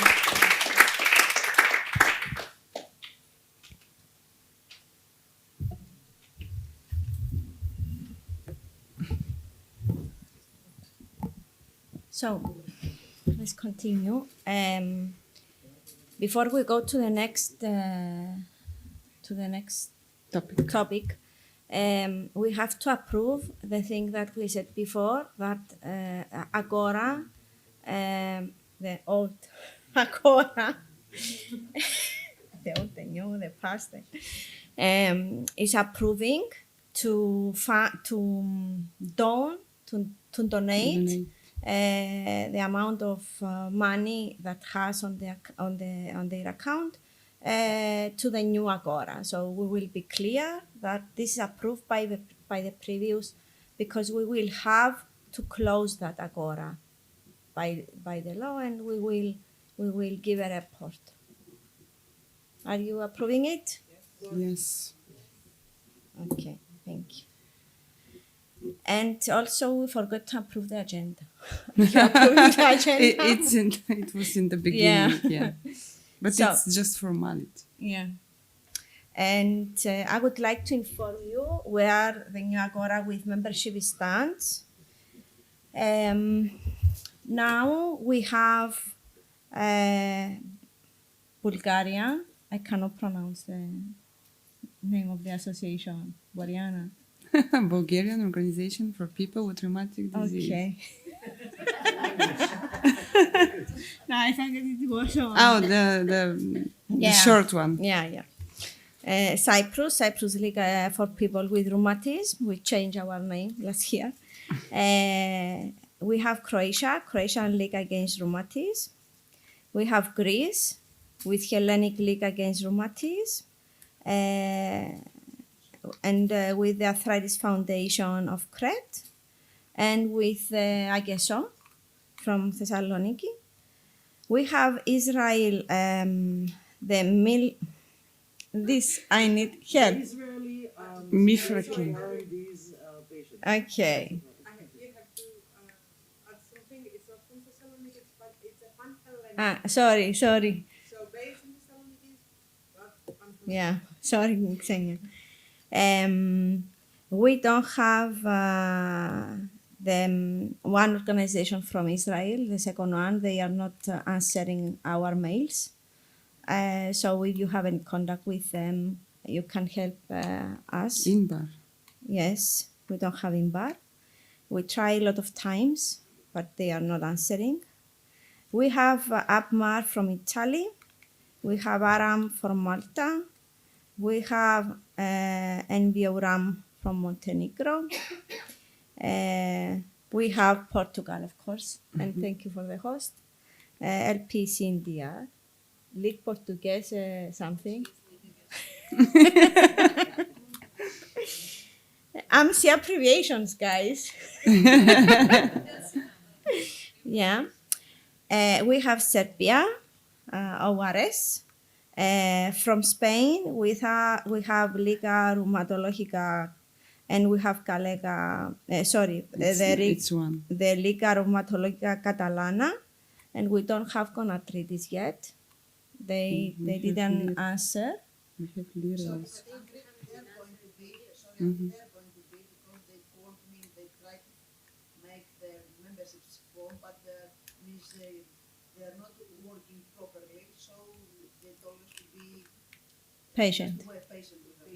So, let's continue. Before we go to the next topic, we have to approve the thing that we said before, that Agora, the old Agora, the old, the new, the past, is approving to donate the amount of money that has on their account to the new Agora. So we will be clear that this is approved by the previous, because we will have to close that Agora by the law, and we will give a report. Are you approving it? Yes. Okay, thank you. And also, we forgot to approve the agenda. You approved the agenda? It was in the beginning, yeah. But So- it's just formality. Yeah. And I would like to inform you where the new Agora with membership stands. Now we have Bulgaria. I cannot pronounce the name of the association. Boriana. Bulgarian Organization for People with Rheumatic Disease. Okay. No, I think it was on. Oh, the Yeah. short one. Yeah, yeah. Cyprus League for People with Rheumatism. We changed our name last year. We have Croatian League Against Rheumatism. We have Greece with Hellenic League Against Rheumatism. And with the Arthritis Foundation of Crete. And with Ageso from Thessaloniki. We have Israel, this I need help. Israeli Mifrakim. sponsoring these patients. Okay. You have to add something. It's not from Thessaloniki, but it's a pan-Hellenic. Sorry. So based in Thessaloniki, but pan-Hellenic. Yeah, sorry, Xenia. We don't have the one organization from Israel, the second one, they are not answering our mails. So if you have any contact with them, you can help us. Inbar. Yes, we don't have Inbar. We try a lot of times, but they are not answering. We have Abmar from Italy. We have Aram from Malta. We have NBORAM from Montenegro. We have Portugal, of course, and thank you for the host. LPC India, League Portuguese something. I'm see abbreviations, guys. Yeah. We have Serbia, ORS. From Spain, we have Liga Rheumatologica, and we have Galega, It's one. the Liga Rheumatologica Catalana, and we don't have Conatritis yet. They We have didn't Lira. answer. We have Lira So also. they're going to be, sorry, Mhm. they're going to be because they told me they tried to make their memberships form, but means they are not working properly. So they told us to be Patient. to a patient with them.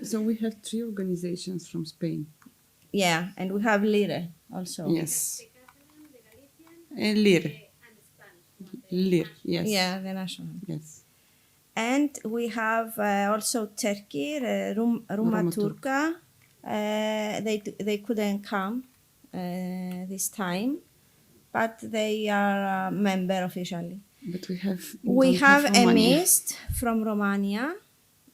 So we have 3 organizations from Spain. Yeah, and we have Lire also. Yes. And Lir. Lir, yes. Yeah, the national. Yes. And we have also Turkey, Ruma Turka. They couldn't come this time, but they are a member officially. But we have We don't have Romania. EMIST from Romania.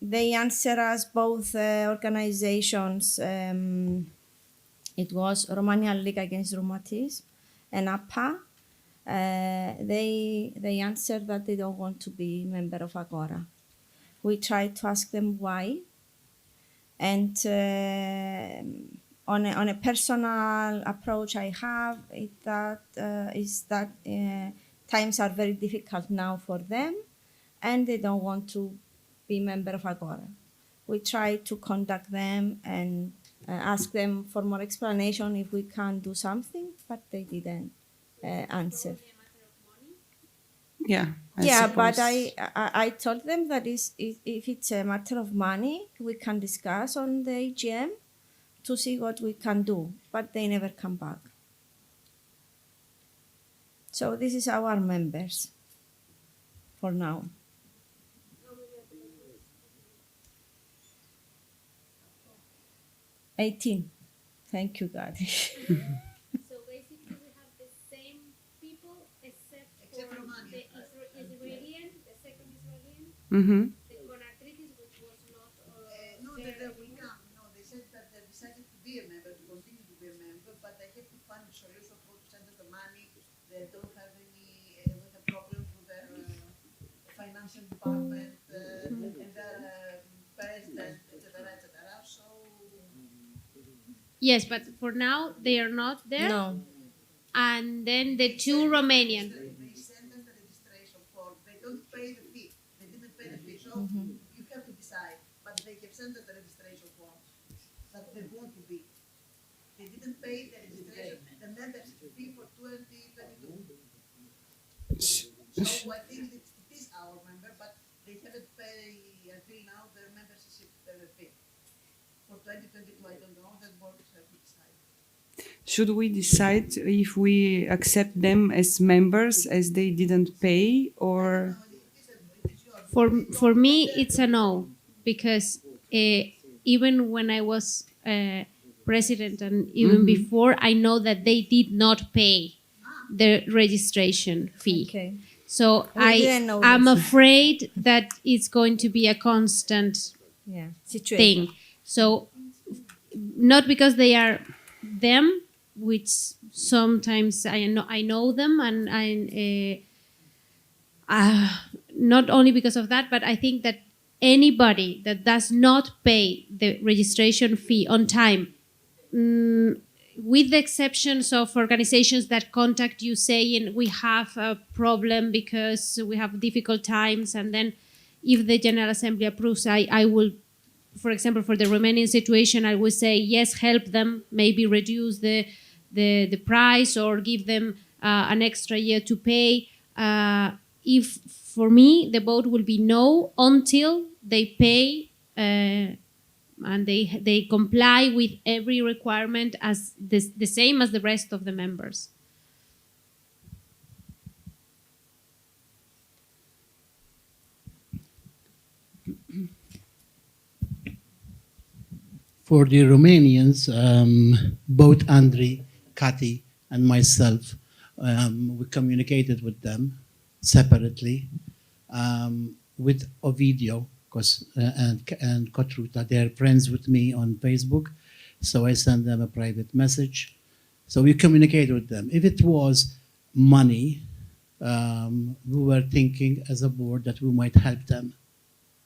They answer us both organizations. It was Romanian League Against Rheumatism and APA. They answered that they don't want to be member of Agora. We tried to ask them why, and on a personal approach I have is that times are very difficult now for them, and they don't want to be member of Agora. We tried to contact them and ask them for more explanation if we can do something, but they didn't answer. Yeah. Yeah, but suppose. I told them that if it's a matter of money, we can discuss on the AGM to see what we can do, but they never come back. So this is our members for now. $18. Thank you, God. So basically, we have the same people except Except for Romania. the Israeli, the second Israeli, Mm-hmm. the Conatritis, which was not. No, they will come. No, they said that they decided to be a member, to continue to be a member, but they have to find a solution how to send us the money. They don't have any with a problem with their financial department, and the president, etc., etc. So Yes, but for now they are not there. No. And then the two Romanian. they send them the registration form. They don't pay the fee. They didn't pay the fee. So you have to decide. But they have sent us the registration form that they want to be. They didn't pay the registration, the membership fee for 2022. So I think it is our member, but they haven't paid until now their membership fee. For 2022, I don't know. The board have to decide. Should we decide if we accept them as members as they didn't pay, or For me, it's a no, because even when I was president and even before, I know that they did not pay the registration fee. Okay. So We didn't know I'm this. afraid that it's going to be a constant Yeah. Situation. thing. So not because they are them, which sometimes I know them, and not only because of that, but I think that anybody that does not pay the registration fee on time, with the exceptions of organizations that contact you saying we have a problem because we have difficult times, and then if the General Assembly approves, I will, for example, for the Romanian situation, I will say yes, help them, maybe reduce the price or give them an extra year to pay. If for me the vote will be no until they pay and they comply with every requirement as the same as the rest of the members. For the Romanians, both Andrei, Kati, and myself, we communicated with them separately with Ovidio, because and Kotruta. They're friends with me on Facebook, so I sent them a private message. So we communicated with them. If it was money, we were thinking as a board that we might help them,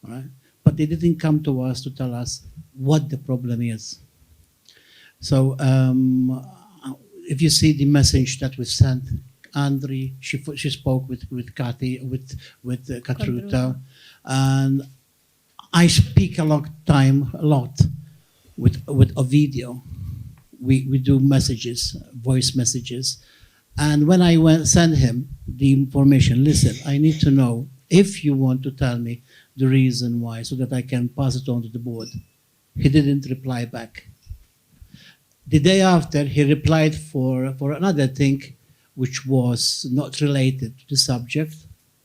right? But they didn't come to us to tell us what the problem is. So if you see the message that we sent, Andri, she spoke with Kati, with Katruta, and I speak a lot with Ovidio. We do messages, voice messages, and when I send him the information, listen, I need to know if you want to tell me the reason why, so that I can pass it on to the board. He didn't reply back. The day after, he replied for another thing, which was not related to the subject.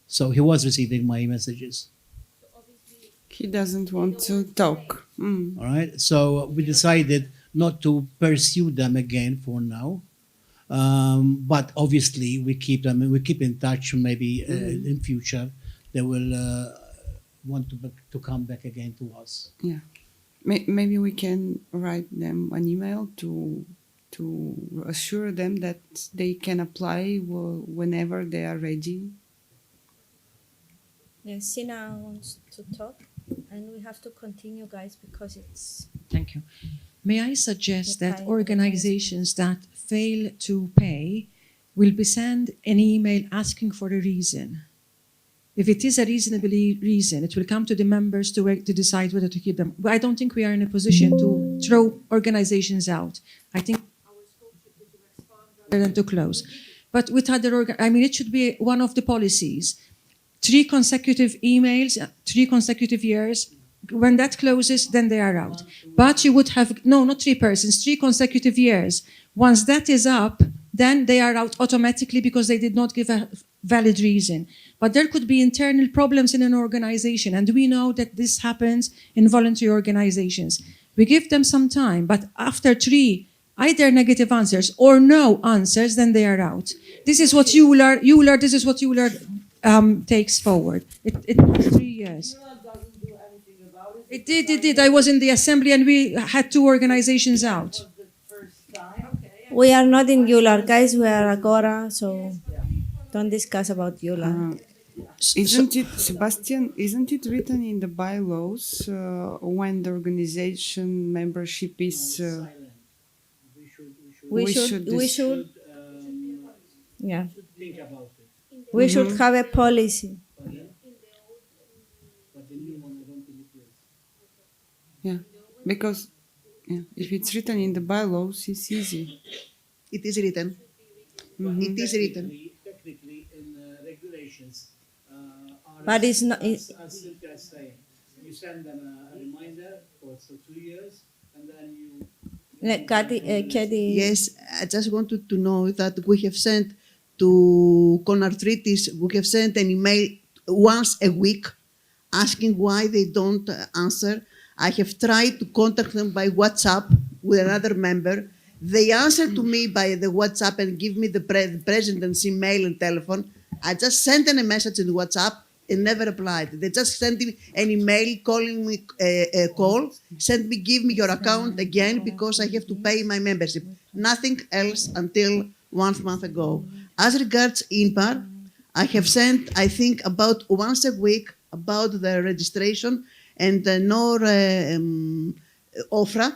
So he was receiving my messages. he doesn't want to talk? All right. So we decided not to pursue them again for now. But obviously, we keep them. We keep in touch. Maybe in future, they will want to come back again to us. Yeah. Maybe we can write them an email to assure them that they can apply whenever they are ready. Yeah, Sina wants to talk, and we have to continue, guys, because it's Thank you. May I suggest The that time- organizations that fail to pay will be sent an email asking for a reason. If it is a reasonable reason, it will come to the members to decide whether to keep them. But I don't think we are in a position to throw organizations out. I think our scope should be to expand rather than to close. But with other it should be one of the policies. 3 consecutive emails, 3 consecutive years. When that closes, then they are out. But you would have, no, not 3 persons, 3 consecutive years. Once that is up, then they are out automatically because they did not give a valid reason. But there could be internal problems in an organization, and we know that this happens in voluntary organizations. We give them some time, but after 3 either negative answers or no answers, then they are out. This is what ULR this is what ULR takes forward. It takes 3 years. It did. I was in the assembly and we had 2 organizations out. we are not in Euler, guys. We are Agora, so don't discuss about Euler. Isn't it, Sebastian, isn't it written in the bylaws when the organization membership is... Silent. We should, We should we dis- should, um, yeah, think about it. we should have a policy. But the new one, I don't think it is. yeah, because if it's written in the bylaws, it's easy. It is written. It is written. Technically, in regulations, are But it's not- as Cynthia is saying, you send them a reminder for 2 years, and then you. Katie, Yes, I just wanted to know that we have sent to Conarthritis, we have sent an email once a week asking why they don't answer. I have tried to contact them by WhatsApp with another member. They answer to me by the WhatsApp and give me the president's email and telephone. I just sent them a message in WhatsApp and never replied. They just sent me an email calling me a call, sent me, give me your account again because I have to pay my membership. Nothing else until 1 month ago. As regards INPAR, I have sent, I think, about once a week about the registration and nor Ofra.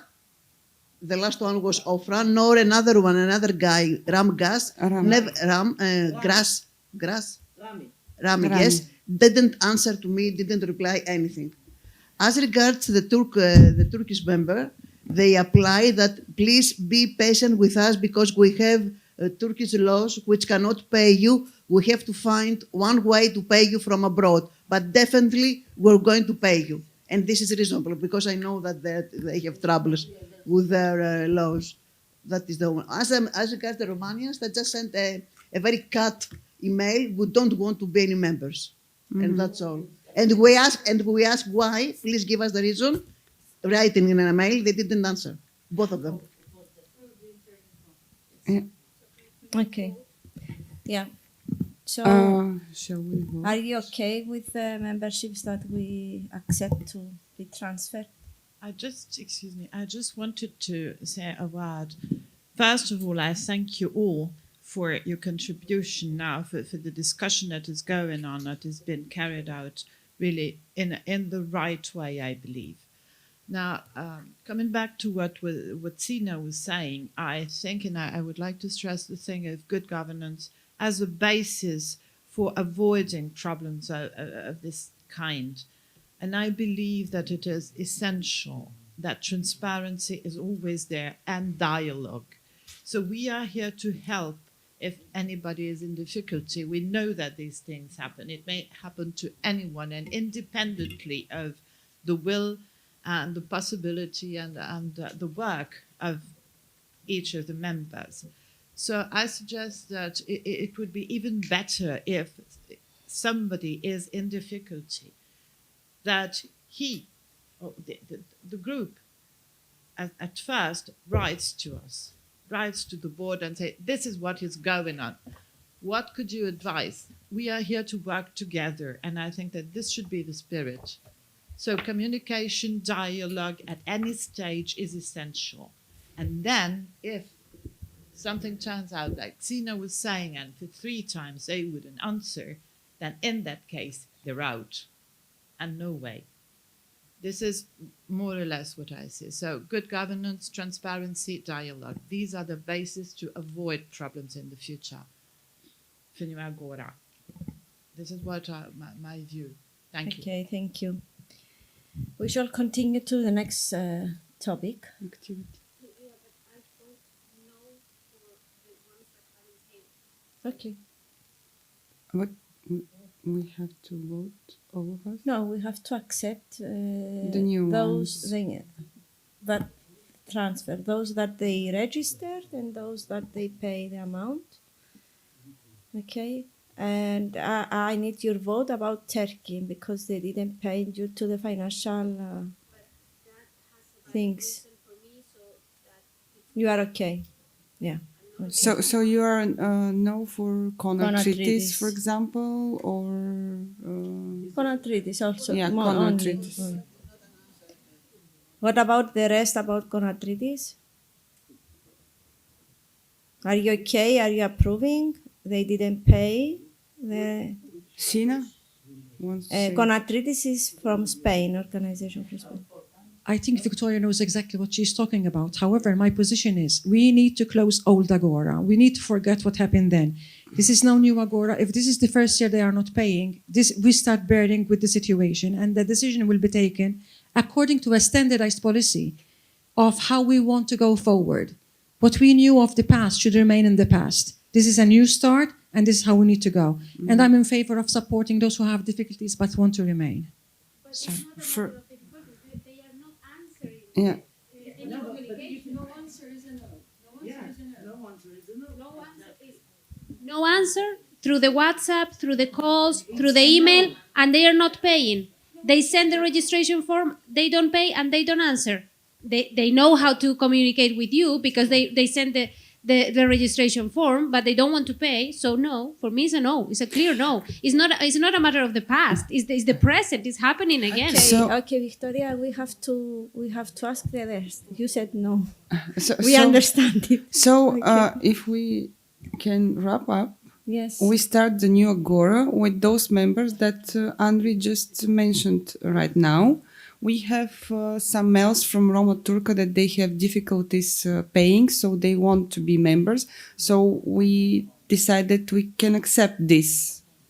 The last one was Ofra, nor another one, another guy, Ram Gas, Ram. never Grass, Rami, yes, didn't answer to me, didn't reply anything. As regards the Turkish member, they apply that please be patient with us because we have Turkish laws which cannot pay you. We have to find one way to pay you from abroad, but definitely we're going to pay you. And this is reasonable because I know that they have troubles with their laws. That is the one. As regards the Romanians, they just sent a very cut email. We don't want to be any members, and that's all. And we ask why. Please give us the reason. Writing in an email, they didn't answer. Both of them. okay, yeah. So, Shall we vote? are you okay with the memberships that we accept to be transferred? I just wanted to say a word. First of all, I thank you all for your contribution now, for the discussion that is going on, that has been carried out really in the right way, I believe. Now, coming back to what Sina was saying, I think, and I would like to stress the thing of good governance as a basis for avoiding problems of this kind. And I believe that it is essential that transparency is always there and dialogue. So we are here to help if anybody is in difficulty. We know that these things happen. It may happen to anyone, and independently of the will and the possibility and the work of each of the members. So I suggest that it would be even better if somebody is in difficulty, that he, or the group, at first writes to us, writes to the board and say, this is what is going on. What could you advise? We are here to work together, and I think that this should be the spirit. So communication, dialogue at any stage is essential. And then if something turns out like Sina was saying, and for 3 times they wouldn't answer, then in that case, they're out. And no way. This is more or less what I see. So good governance, transparency, dialogue. These are the bases to avoid problems in the future. Finiu Agora. This is what my view. Thank you. Okay, thank you. We shall continue to the next topic. Activity. Okay. What we have to vote, all of us? No, we have to accept The new those ones. that transfer, those that they registered and those that they pay the amount. Okay, and I need your vote about Turkey because they didn't pay due to the financial things. You are okay, yeah. Okay. So you are no for Conarthritis. conarthritis, for example, or Conarthritis also. yeah, more only. conarthritis. What about the rest about conarthritis? Are you okay? Are you approving? They didn't pay the. Sina? wants to say? Conatritis is from Spain, organization from Spain. I think Victoria knows exactly what she's talking about. However, my position is we need to close old Agora. We need to forget what happened then. This is now new Agora. If this is the first year they are not paying, this we start bearing with the situation, and the decision will be taken according to a standardized policy of how we want to go forward. What we knew of the past should remain in the past. This is a new start, and this is how we need to go. And I'm in favor of supporting those who have difficulties but want to remain. But So, it's not a for- matter of difficulty. They are not answering Yeah. any communication. No answer is a no. No answer is a no. No answer is a no. No answer is no answer through the WhatsApp, through the calls, through the email, and they are not paying. They send the registration form, they don't pay, and they don't answer. They know how to communicate with you because they send the registration form, but they don't want to pay. So no, for me it's a no. It's a clear no. It's not a matter of the past. It's the present. It's happening again. Okay, So- okay, Victoria, we have to ask the others. You said no. So, We understand it. So, Okay. if we can wrap up, Yes. we start the new Agora with those members that Andri just mentioned right now. We have some mails from Roma Turca that they have difficulties paying, so they want to be members. So we decided we can accept this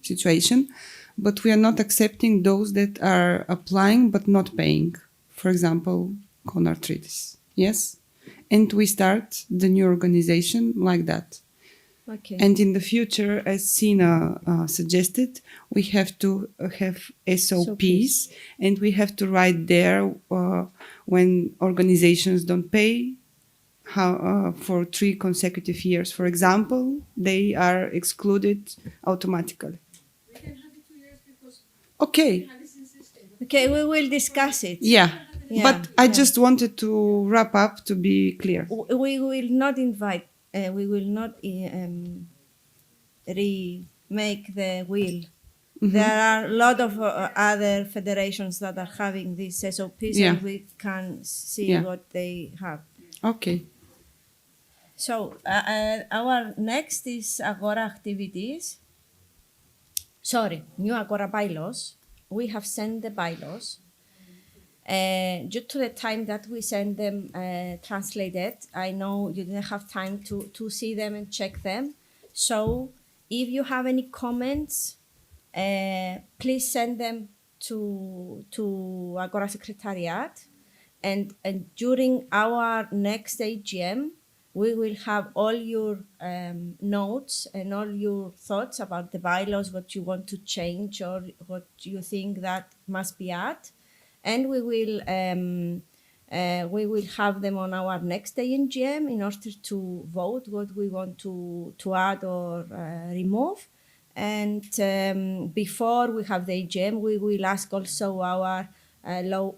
situation, but we are not accepting those that are applying but not paying. For example, Conartritis. Yes? And we start the new organization like that. Okay. And in the future, as Sina suggested, we have to have SOPs, and we have to write there when organizations don't pay how, for 3 consecutive years. For example, they are excluded automatically. We can have it 2 years because Okay, Alice insisted. Okay, we will discuss it. yeah. Yeah, But I yeah. just wanted to wrap up to be clear. We will not invite. We will not remake the wheel. There are a lot of other federations that are having these SOPs, Yeah. and we can see Yeah. what they have. Okay. So our next is Agora activities. Sorry, new Agora bylaws. We have sent the bylaws. Due to the time that we send them translated, I know you didn't have time to see them and check them. So if you have any comments, please send them to Agora Secretariat. And during our next AGM, we will have all your notes and all your thoughts about the bylaws, what you want to change or what you think that must be added. And we will have them on our next AGM in order to vote what we want to add or remove. And before we have the AGM, we will ask also our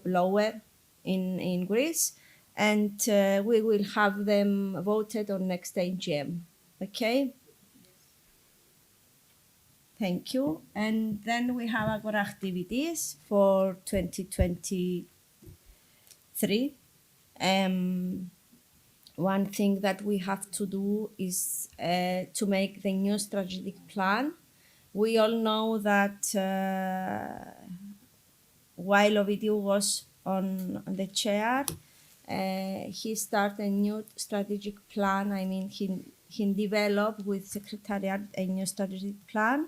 lower in Greece, and we will have them voted on next AGM. Okay. Thank you. And then we have Agora activities for 2023. One thing that we have to do is to make the new strategic plan. We all know that while Ovidiu was on the chair, he started a new strategic plan. I mean, he developed with Secretariat a new strategic plan.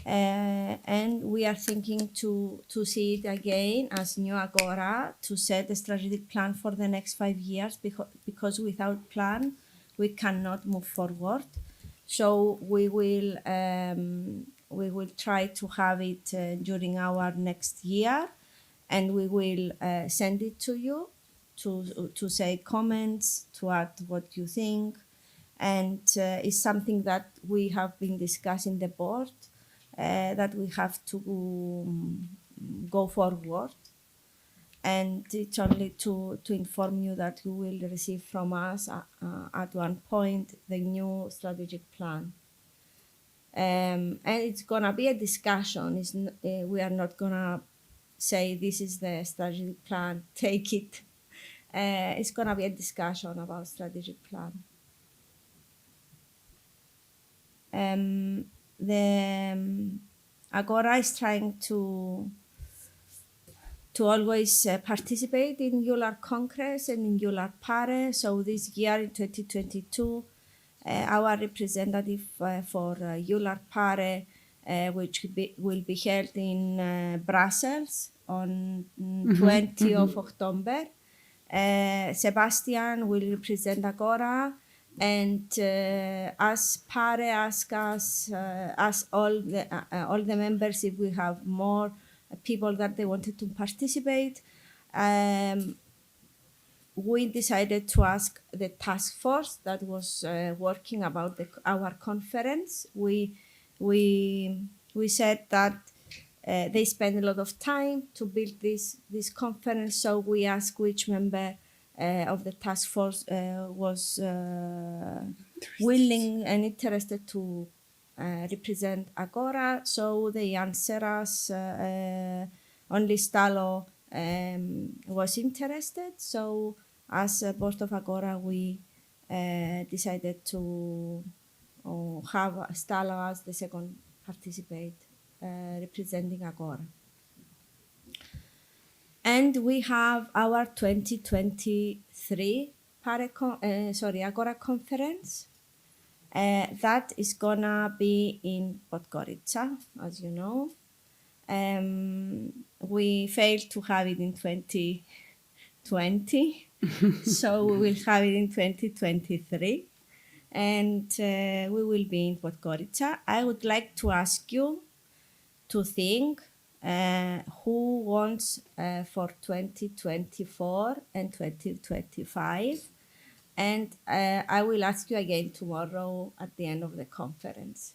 And we are thinking to see it again as new Agora to set a strategic plan for the next 5 years because without plan we cannot move forward. So we will try to have it during our next year, and we will send it to you to say comments, to add what you think, and it's something that we have been discussing the board. That we have to go forward, and it's only to inform you that you will receive from us at one point the new strategic plan. And it's gonna be a discussion. We are not gonna say this is the strategic plan, take it. It's gonna be a discussion about strategic plan. Agora is trying to always participate in ULAR Congress and in ULAR Pare. So this year in 2022, our representative for ULAR Pare, which will be held in Brussels on 20 of October. Sebastian will represent Agora, and as Pare ask us, all the members, if we have more people that they wanted to participate. We decided to ask the task force that was working about our conference. We said that they spent a lot of time to build this conference, so we asked which member of the task force was willing and interested to represent Agora. So they answered us. Only Stalo was interested. So as a board of Agora, we decided to have Stalo as the second participate representing Agora. And we have our 2023 Agora conference. That is gonna be in Podgorica, as you know. We failed to have it in 2020, so we will have it in 2023, and we will be in Podgorica. I would like to ask you to think who wants for 2024 and 2025, and I will ask you again tomorrow at the end of the conference,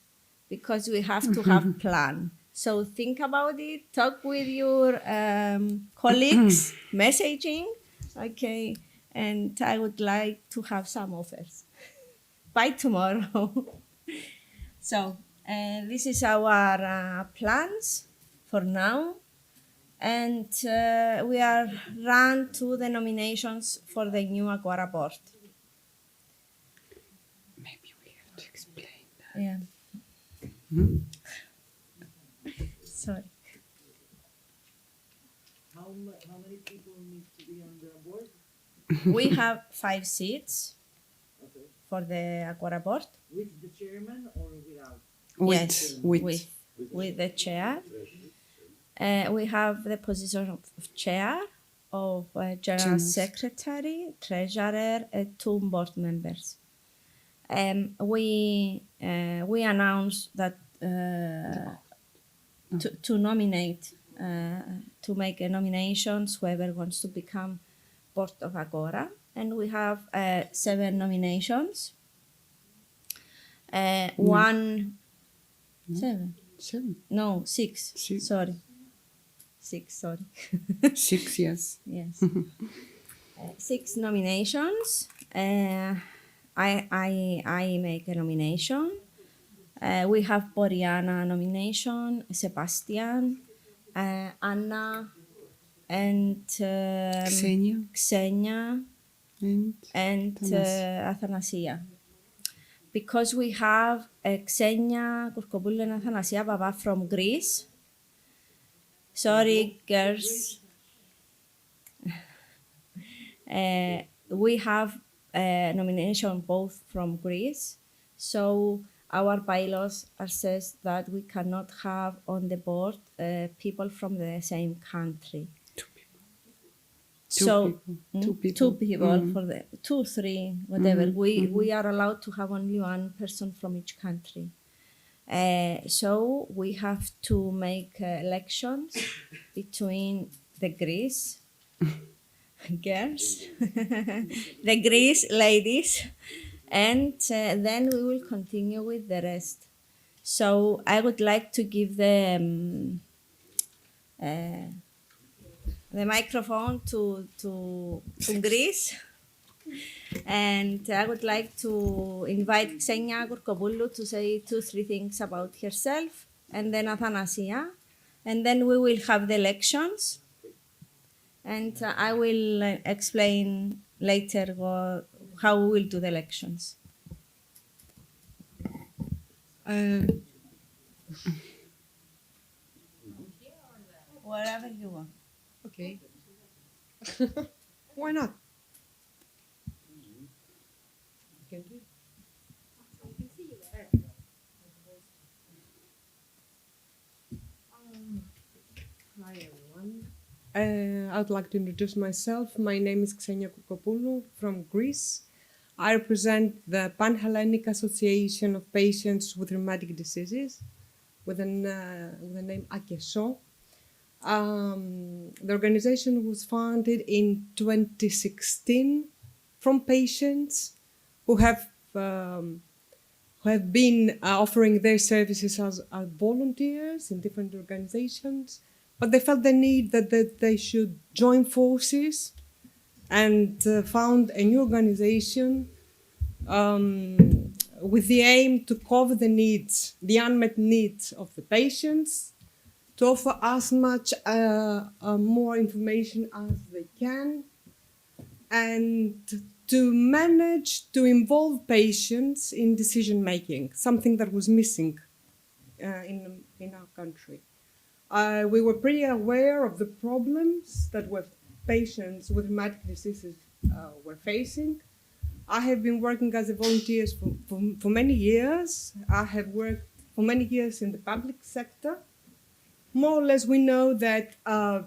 because we have to have plan. So think about it, talk with your colleagues, messaging, okay, and I would like to have some offers by tomorrow. So this is our plans for now, and we are run to the nominations for the new Agora board. Maybe we have to explain that. Yeah. Sorry. How many people need to be on the board? We have 5 seats Okay. for the Agora board. With the chairman or without? Yes, with the chair. We have the position of chair, of general secretary, treasurer, and 2 board members. We announced that to nominate, to make a nominations, whoever wants to become board of Agora, and we have 7 nominations. Seven. No, 6. Six. Sorry. 6, sorry. 6, yes. Yes. 6 nominations. I make a nomination. We have Boriana nomination, Sebastian, Anna, and Xenia, and Athanasia. Because we have Xenia Kourkopoulou and Athanasia Baba from Greece. Sorry, girls. We have a nomination both from Greece. So our bylaws says that we cannot have on the board people from the same country. Two people. For the 2, 3, whatever. We are allowed to have only 1 person from each country. So we have to make elections between the Greece girls, the Greece ladies, and then we will continue with the rest. So I would like to give the microphone to Greece. And I would like to invite Xenia Kourkopoulou to say 2, 3 things about herself, and then Athanasia, and then we will have the elections. And I will explain later how we will do the elections. Wherever you want. Okay. Why not? Can do. Hi everyone. I'd like to introduce myself. My name is Xenia Koukopoulou from Greece. I represent the Pan-Hellenic Association of Patients with Rheumatic Diseases with the name AKESO. The organization was founded in 2016 from patients who have been offering their services as volunteers in different organizations, but they felt the need that they should join forces and found a new organization with the aim to cover the needs, the unmet needs of the patients, to offer as much more information as they can, and to manage to involve patients in decision making, something that was missing in our country. We were pretty aware of the problems that patients with rheumatic diseases were facing. I have been working as a volunteer for many years. I have worked for many years in the public sector. More or less, we know that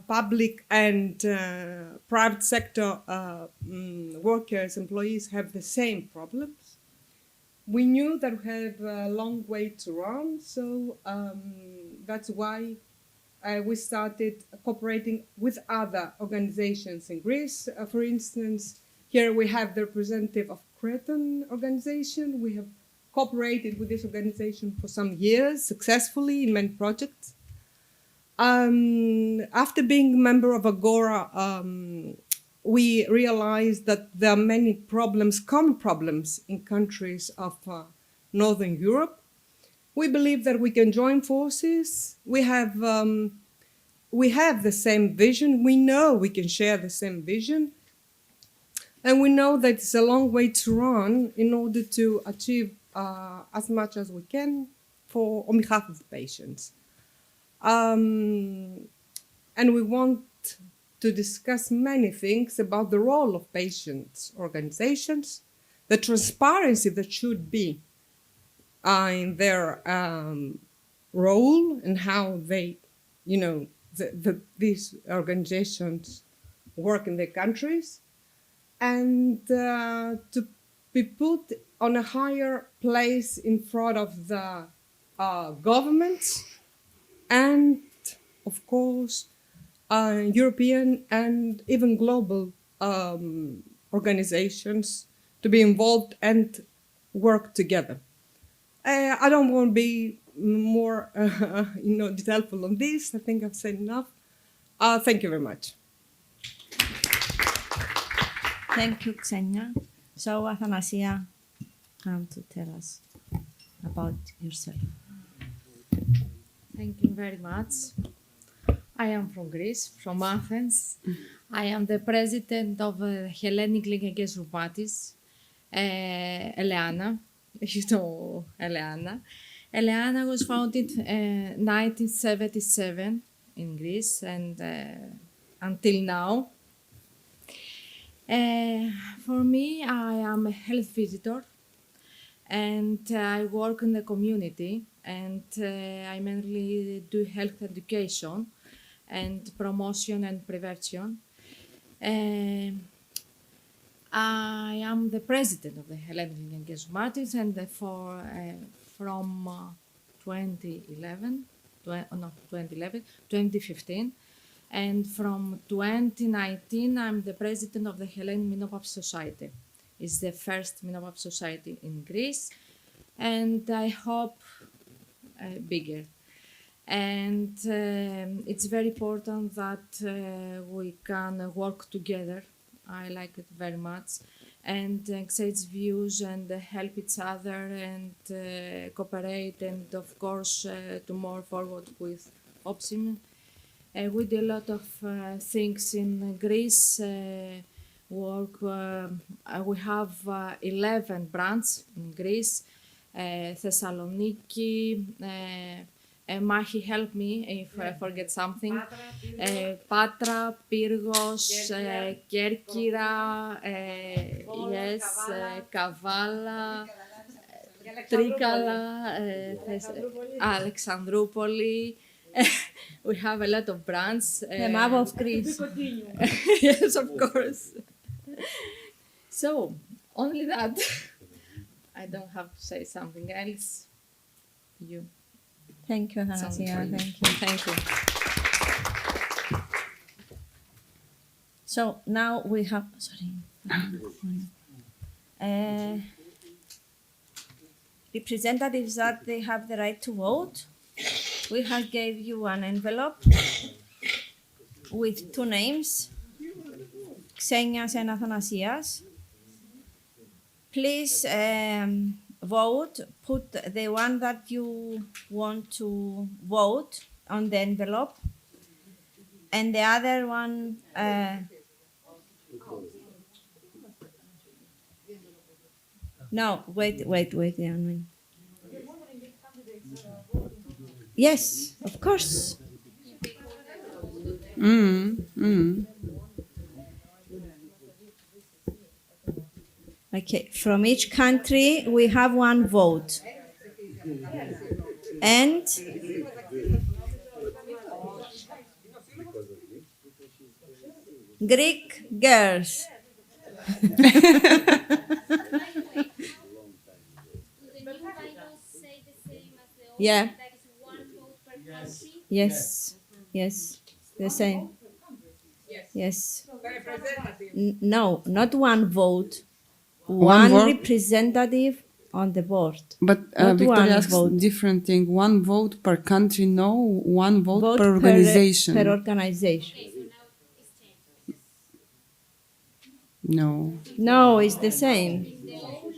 public and private sector workers, employees have the same problems. We knew that we have a long way to run, so that's why we started cooperating with other organizations in Greece. For instance, here we have the representative of Cretan organization. We have cooperated with this organization for some years successfully in many projects. After being a member of Agora, we realized that there are many problems, common problems in countries of Northern Europe. We believe that we can join forces. We have the same vision. We know we can share the same vision. And we know that it's a long way to run in order to achieve as much as we can on behalf of the patients. And we want to discuss many things about the role of patients' organizations, the transparency that should be in their role and how they, these organizations work in their countries, and to be put on a higher place in front of the governments and, of course, European and even global organizations to be involved and work together. I don't want to be more, detailful on this. I think I've said enough. Thank you very much. Thank you, Xenia. So, Athanasia, come to tell us about yourself. Thank you very much. I am from Greece, from Athens. I am the president of Hellenic League Against Rheumatism, Eleana. You know Eleana. Eleana was founded in 1977 in Greece and until now. For me, I am a health visitor and I work in the community and I mainly do health education and promotion and prevention. I am the president of the Hellenic League Against Rheumatism and from 2015, and from 2019 I'm the president of the Hellenic Menopause Society. It's the first menopause society in Greece, and I hope bigger. And it's very important that we can work together. I like it very much, and exchange views and help each other and cooperate, and of course to move forward with optimism. We do a lot of things in Greece. We have 11 branches in Greece, Thessaloniki, Mahi, help me if I forget something. Patra, Pyrgos, Kerkira, yes, Kavala, Trikala, Alexandroupoli. We have a lot of brands. The map of Greece. Yes, of course. So, only that. I don't have to say something else. You. Thank you, Something Thanasia. for you. Thank you. Thank you. So now we have, sorry. Representatives that they have the right to vote. We have gave you an envelope with two names, Xenias and Athanasias. Please vote, put the one that you want to vote on the envelope, and the other one, no, wait, Yanmin. Yes, of course. Okay, from each country we have one vote. And Greek girls. Do the new bylaws say the same as the old? Yeah. That is one vote per country? Yes, yes, the same. Yes. No, not one vote. One vote? representative on the board. But Not Victoria one asks vote. different thing. One vote per country, no. One vote, Vote per organization. Per organization. Okay, so now it's changed. No. No, it's the same. In the old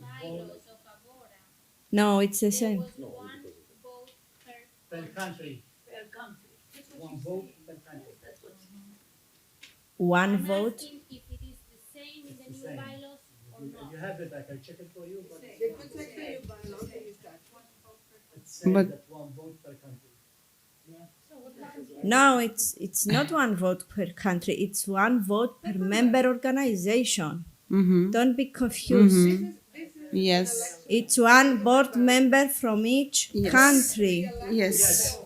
bylaws of Agora, No, it's the there same. was one vote per country. One vote per country. One I'm vote. asking if it is the same in the new same. bylaws or not. You have it, I can check it for you, but it's But- saying that one vote per country. No, it's not one vote per country. It's one vote per member organization. Mm-hmm. Don't be confused. Yes. It's one board member from each Yes. country. Yes.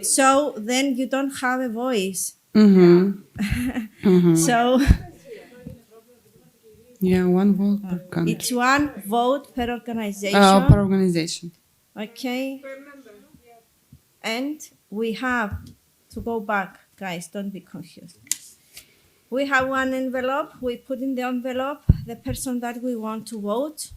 So then you don't have a voice. Mm-hmm. So Yeah, one vote per country. it's one vote per organization. Per organization. Okay. And we have to go back, guys, don't be confused. We have one envelope. We put in the envelope the person that we want to vote.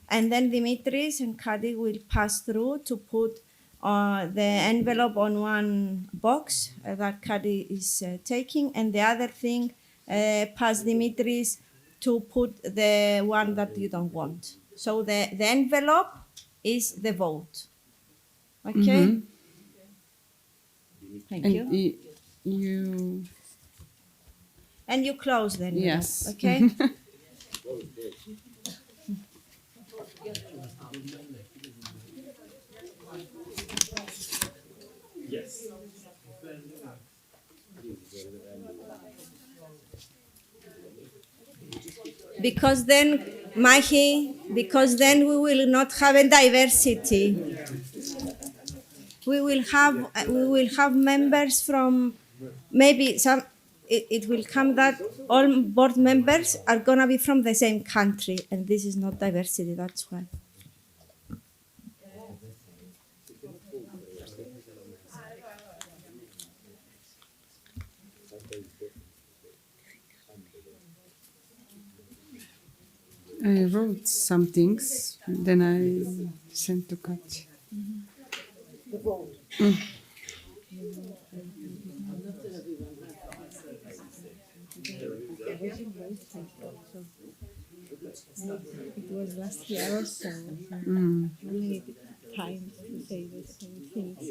And then Dimitris and Kadi will pass through to put the envelope on one box that Kadi is taking. And the other thing, pass Dimitris to put the one that you don't want. So the envelope is the vote. Okay? Mhm. Thank And you. you. And you close the envelope. Yes. Okay? Because then, Mahi, because then we will not have a diversity. We will have members from maybe some. It will come that all board members are gonna be from the same country, and this is not diversity. That's why. I wrote some things, then I sent to Katya. It was last year or so. Mm. We need time to say the same things.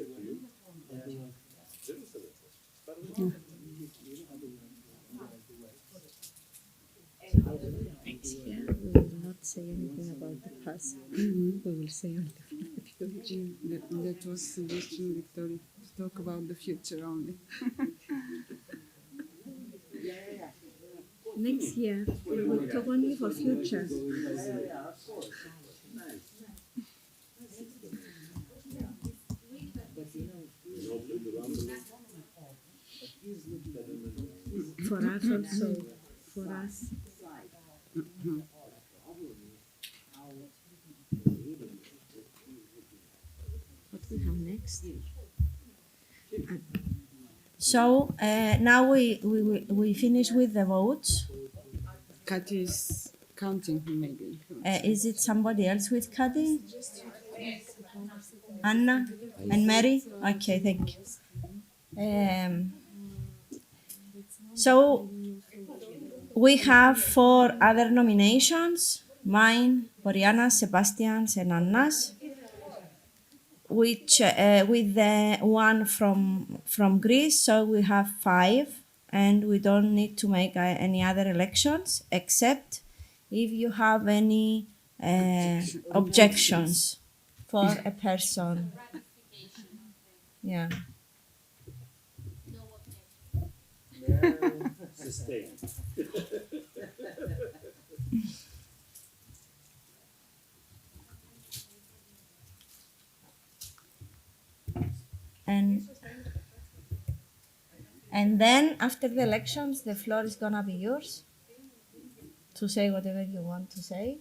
Next year, we will not say anything about the past. We will say only the future. That was suggestion, Victoria, to talk about the future only. Next year, we will talk only for future. For us also, for us. What we have next? So now we finish with the votes. Kati is counting, maybe. Is it somebody else with Kadi? Anna and Mary? Okay, thank you. So we have 4 other nominations, mine, Boriana's, Sebastian's, and Anna's, which with the one from Greece, so we have 5, and we don't need to make any other elections, except if you have any objections for a person. Yeah. And then after the elections, the floor is gonna be yours to say whatever you want to say.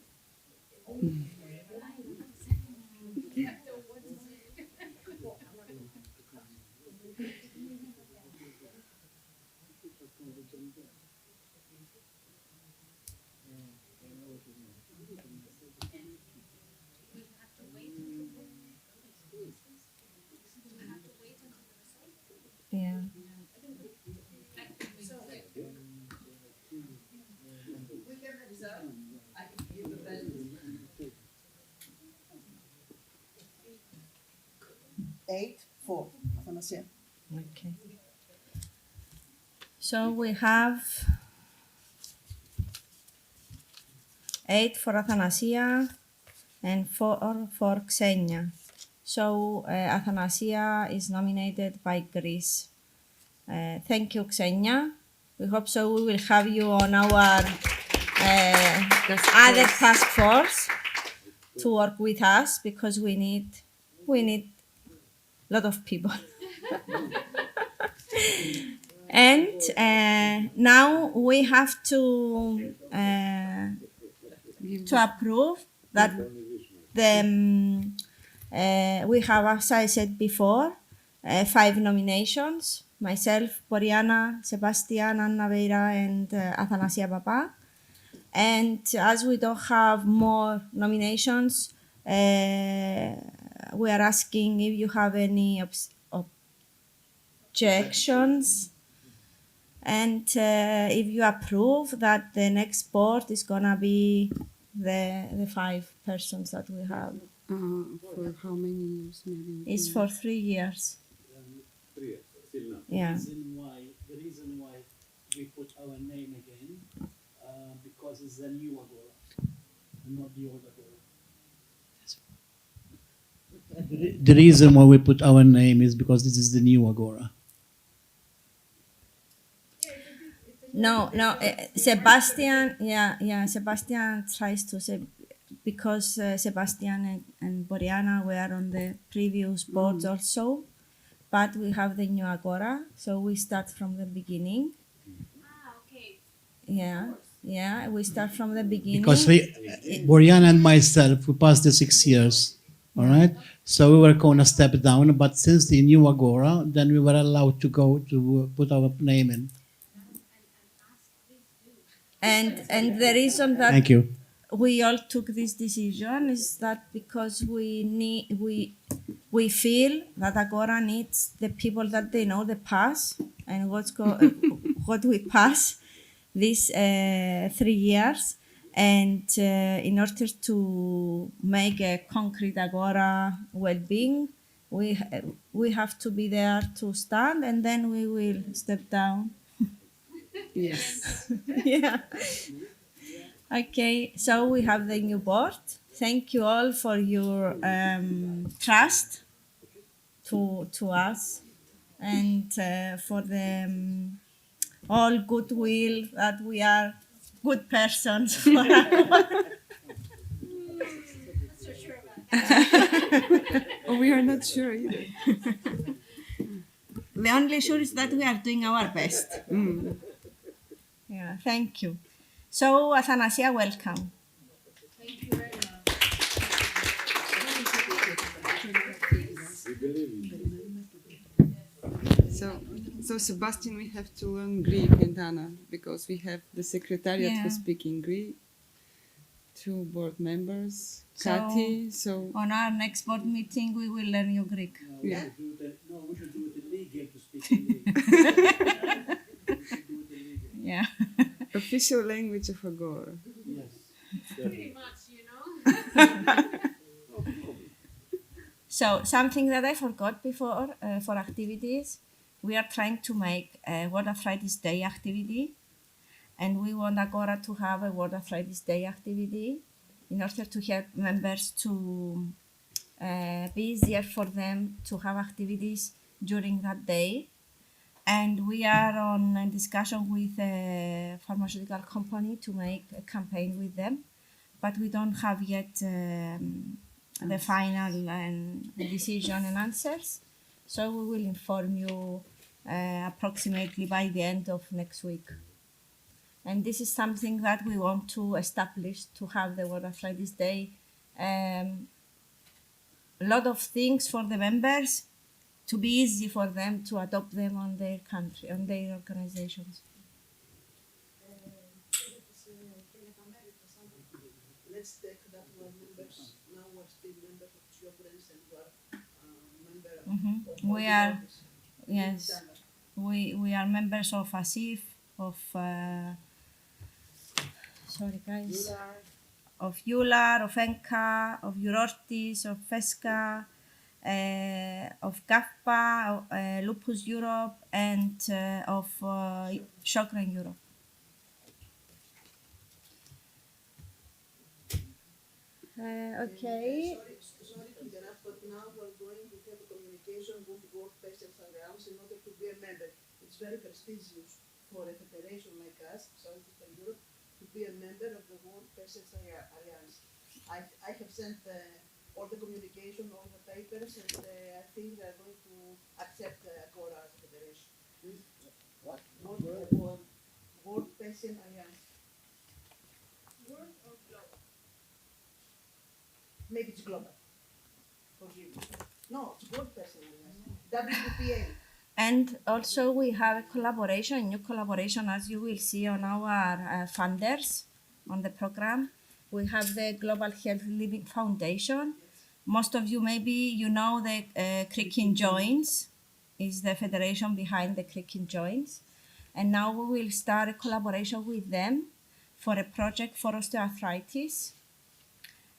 Yeah. We can observe. I can give the values. 8-4. Athanasia. Okay. So we have 8 for Athanasia and 4 for Xenia. So Athanasia is nominated by Greece. Thank you, Xenia. We hope so. We will have you on our other task force to work with us because we need a lot of people. And now we have to approve that we have, as I said before, 5 nominations: myself, Boriana, Sebastian, Anna Veira, and Athanasia Papa. And as we don't have more nominations, we are asking if you have any objections, and if you approve that the next board is gonna be the 5 persons that we have. For how many years, maybe? It's for 3 years. 3 years, still not. Yeah. The reason why we put our name again, because it's the new Agora, and not the old Agora. The reason why we put our name is because this is the new Agora. No, Sebastian, Sebastian tries to say, because Sebastian and Boriana were on the previous boards also, but we have the new Agora, so we start from the beginning. Okay. Yeah, we start from the beginning. Because Boriana and myself, we passed the 6 years, all right? So we were going to step down, but since the new Agora, then we were allowed to go to put our name in. And the reason that Thank you. we all took this decision is that because we feel that Agora needs the people that they know the past and what we pass these 3 years, and in order to make a concrete Agora well-being, we have to be there to stand, and then we will step down. Yes. Yeah. Okay, so we have the new board. Thank you all for your trust to us and for the all goodwill that we are good persons for Agora. Oh, we are not sure either. The only sure is that we are doing our best. Yeah, thank you. So, Athanasia, welcome. Thank you very much. So Sebastian, we have to learn Greek and Anna because we have the secretariat Yeah. who speak in Greek, two board members, So- Kati. So On our next board meeting, we will learn your Greek. yeah. We should do it illegal to speak English. Yeah. Official language of Agora. Yes. Pretty much, you know. So something that I forgot before for activities, we are trying to make a World Arthritis Day activity, and we want Agora to have a World Arthritis Day activity in order to help members to be easier for them to have activities during that day. And we are on a discussion with a pharmaceutical company to make a campaign with them, but we don't have yet the final decision and answers. So we will inform you approximately by the end of next week. And this is something that we want to establish to have the World Arthritis Day. A lot of things for the members to be easy for them to adopt them on their country, on their organizations. Let's take that we're members, now we're still members of Geoffrey's and we're member of We are, yes, we are members of ASIF, of, sorry guys, of ULAR, of ENCA, of Eurortis, of FESCA, of GAFPA, Lupus Europe, and of Sjögren Europe. Okay. Sorry to interrupt, but now we're going to have a communication with World Patients Alliance in order to be a member. It's very prestigious for a federation like us, Southeastern Europe, to be a member of the World Patients Alliance. I have sent all the communication, all the papers, and I think they're going to accept Agora as a federation. What? World Patient Alliance. World or global? Maybe it's global. Forgive me. No, it's World Patient Alliance. WPA. And also we have a collaboration, a new collaboration, as you will see on our funders on the program. We have the Global Health Living Foundation. Most of you maybe you know the Creaking Joints is the federation behind the Creaking Joints. And now we will start a collaboration with them for a project for osteoarthritis.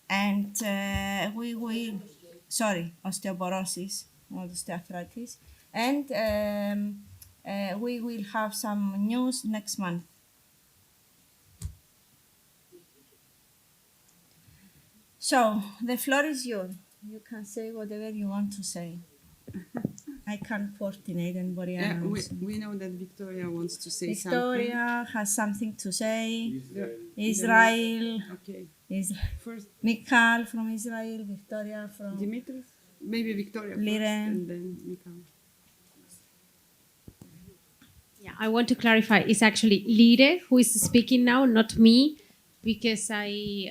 And osteoporosis, not osteoarthritis. And we will have some news next month. So the floor is yours. You can say whatever you want to say. I can't coordinate anybody Yeah, else. we know that Victoria wants to say Victoria has something to say. something. Israel. Okay. First, Mikhail from Israel. Victoria from. Dimitris? Maybe Victoria first Liren. and then Mikhail. Yeah, I want to clarify. It's actually Lide who is speaking now, not me, because I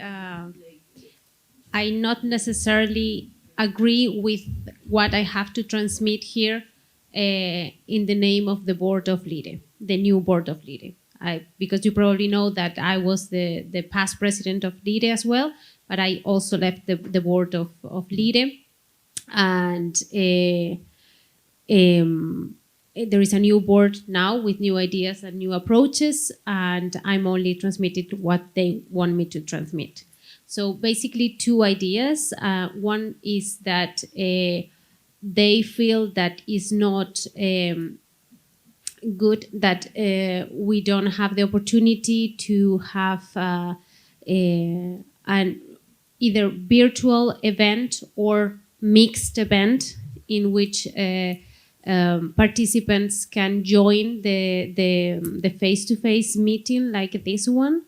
not necessarily agree with what I have to transmit here in the name of the board of Lide, the new board of Lide. Because you probably know that I was the past president of Lide as well, but I also left the board of Lide. And there is a new board now with new ideas and new approaches, and I'm only transmitting what they want me to transmit. So basically two ideas. One is that they feel that it's not good that we don't have the opportunity to have an either virtual event or mixed event in which participants can join the face-to-face meeting like this one,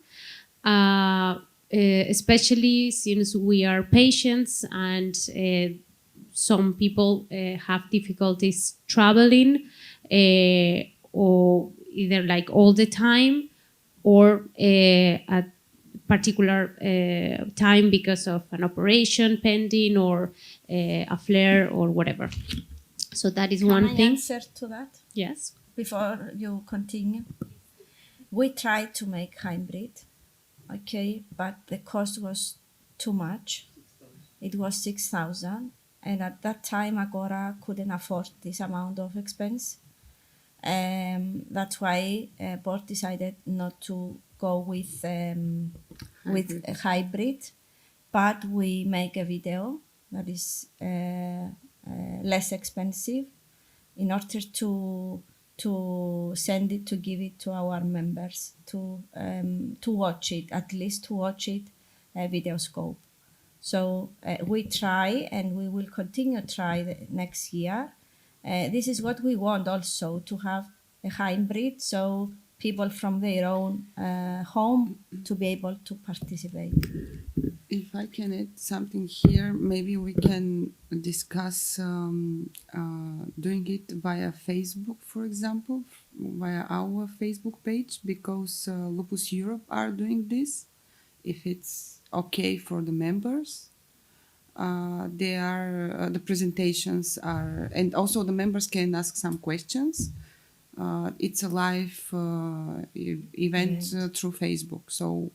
especially since we are patients and some people have difficulties traveling or either like all the time or at particular time because of an operation pending or a flare or whatever. So that is one Can I thing. answer to that Yes. before you continue? We tried to make hybrid, okay, but the cost was too much. It was 6,000, and at that time Agora couldn't afford this amount of expense. That's why board decided not to go with a hybrid, but we make a video that is less expensive in order to send it, to give it to our members to watch it, at least to watch it video scope. So we try, and we will continue to try next year. This is what we want also, to have a hybrid, so people from their own home to be able to participate. If I can add something here, maybe we can discuss doing it via Facebook, for example, via our Facebook page, because Lupus Europe are doing this. If it's okay for the members, they are the presentations are, and also the members can ask some questions. It's a live event through Facebook, so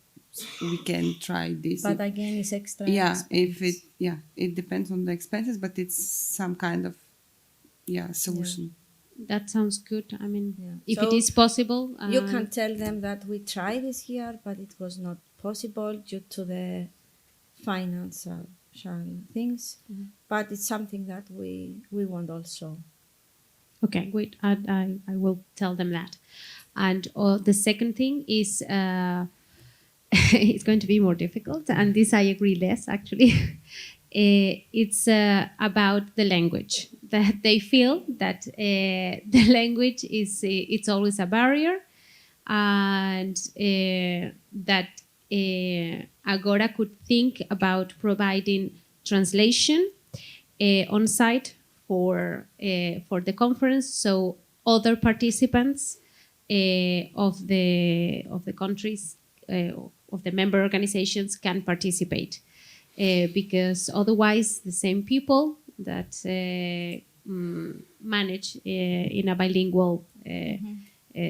we can try this. But again, it's extra. Yeah, expense. it depends on the expenses, but it's some kind of solution. That sounds good. I mean, Yeah. if So it is possible. You can tell them that we tried this year, but it was not possible due to the financial things. But it's something that we want also. Okay, great. I will tell them that. And the second thing is it's going to be more difficult, and this I agree less actually. It's about the language, that they feel that the language is it's always a barrier, and that Agora could think about providing translation on site for the conference, so other participants of the countries of the member organizations can participate, because otherwise the same people that manage in a bilingual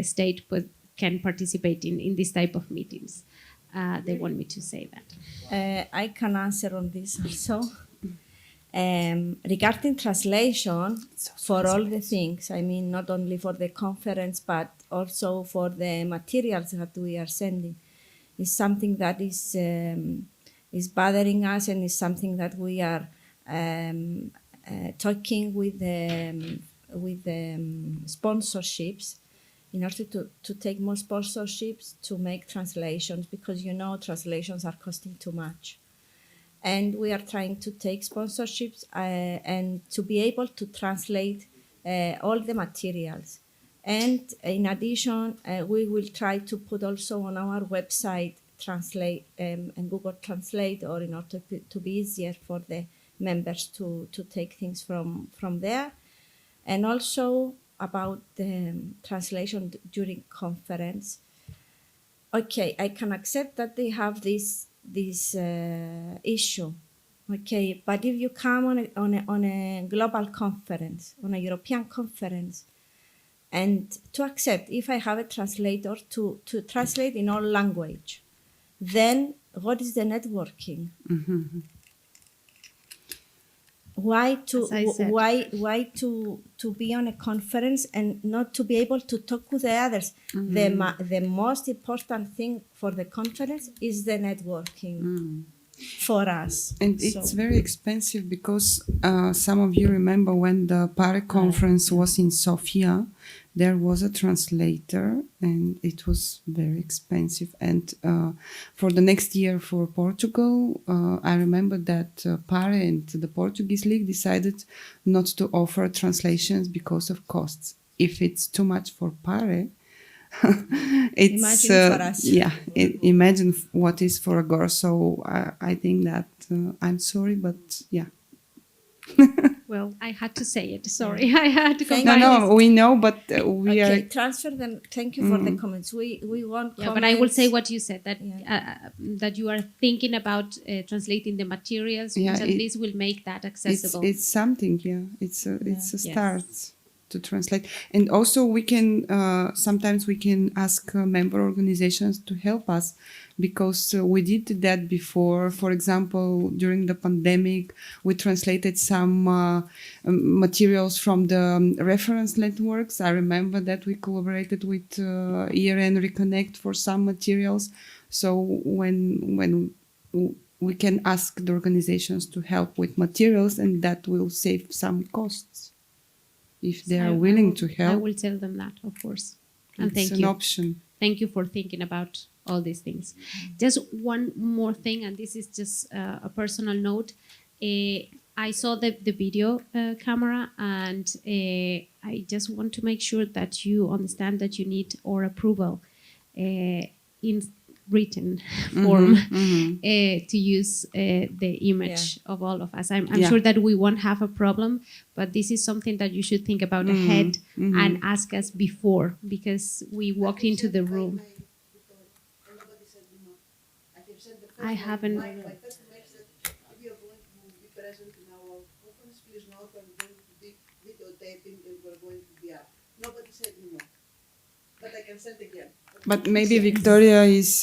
state but can participate in this type of meetings. They want me to say that. I can answer on this also. Regarding translation, for all the things, I mean, not only for the conference, but also for the materials that we are sending, is something that is bothering us, and is something that we are talking with the sponsorships in order to take more sponsorships to make translations, because translations are costing too much. And we are trying to take sponsorships and to be able to translate all the materials. And in addition, we will try to put also on our website translate and Google Translate, or in order to be easier for the members to take things from there. And also about the translation during conference. Okay, I can accept that they have this issue, okay, but if you come on a global conference, on a European conference, and to accept, if I have a translator to translate in all language, then what is the networking? Mm-hmm. Why to be on a conference and not to be able to talk with the others? The most important thing for the conference is the networking. for us. And So- it's very expensive because some of you remember when the PARE conference was in Sofia, there was a translator and it was very expensive. And for the next year for Portugal, I remember that PARE and the Portuguese League decided not to offer translations because of costs. If it's too much for PARE, it's Imagine for us. yeah, imagine what is for Agora. So I think that I'm sorry, but yeah. Well, I had to say it. Sorry, I had to Thank No, combine no, this. we know, but we Okay, are. transfer them. Thank you for the comments. We want Yeah, comments. but I will say what you said, that Yeah. that you are thinking about translating the materials, Yeah, which at it- least will make that accessible. It's something, yeah. It's a Yes. start to translate, and also we can sometimes we can ask member organizations to help us because we did that before. For example, during the pandemic, we translated some materials from the reference networks. I remember that we collaborated with ERN Reconnect for some materials. So when we can ask the organizations to help with materials, and that will save some costs if they are willing to I help. will tell them that, of course. And It's thank an you. option. Thank you for thinking about all these things. Just one more thing, and this is just a personal note. I saw the video camera, and I just want to make sure that you understand that you need our approval in written form to use the image of all of us. I'm Yeah. sure that we won't have a problem, but this is something that you should think about ahead and ask us before, because we walked into the room. I haven't. My first mail said, if you're going to be present in our conference, please note I'm going to be videotaping and we're going to be up. Nobody said no, but I can send again. But maybe Victoria is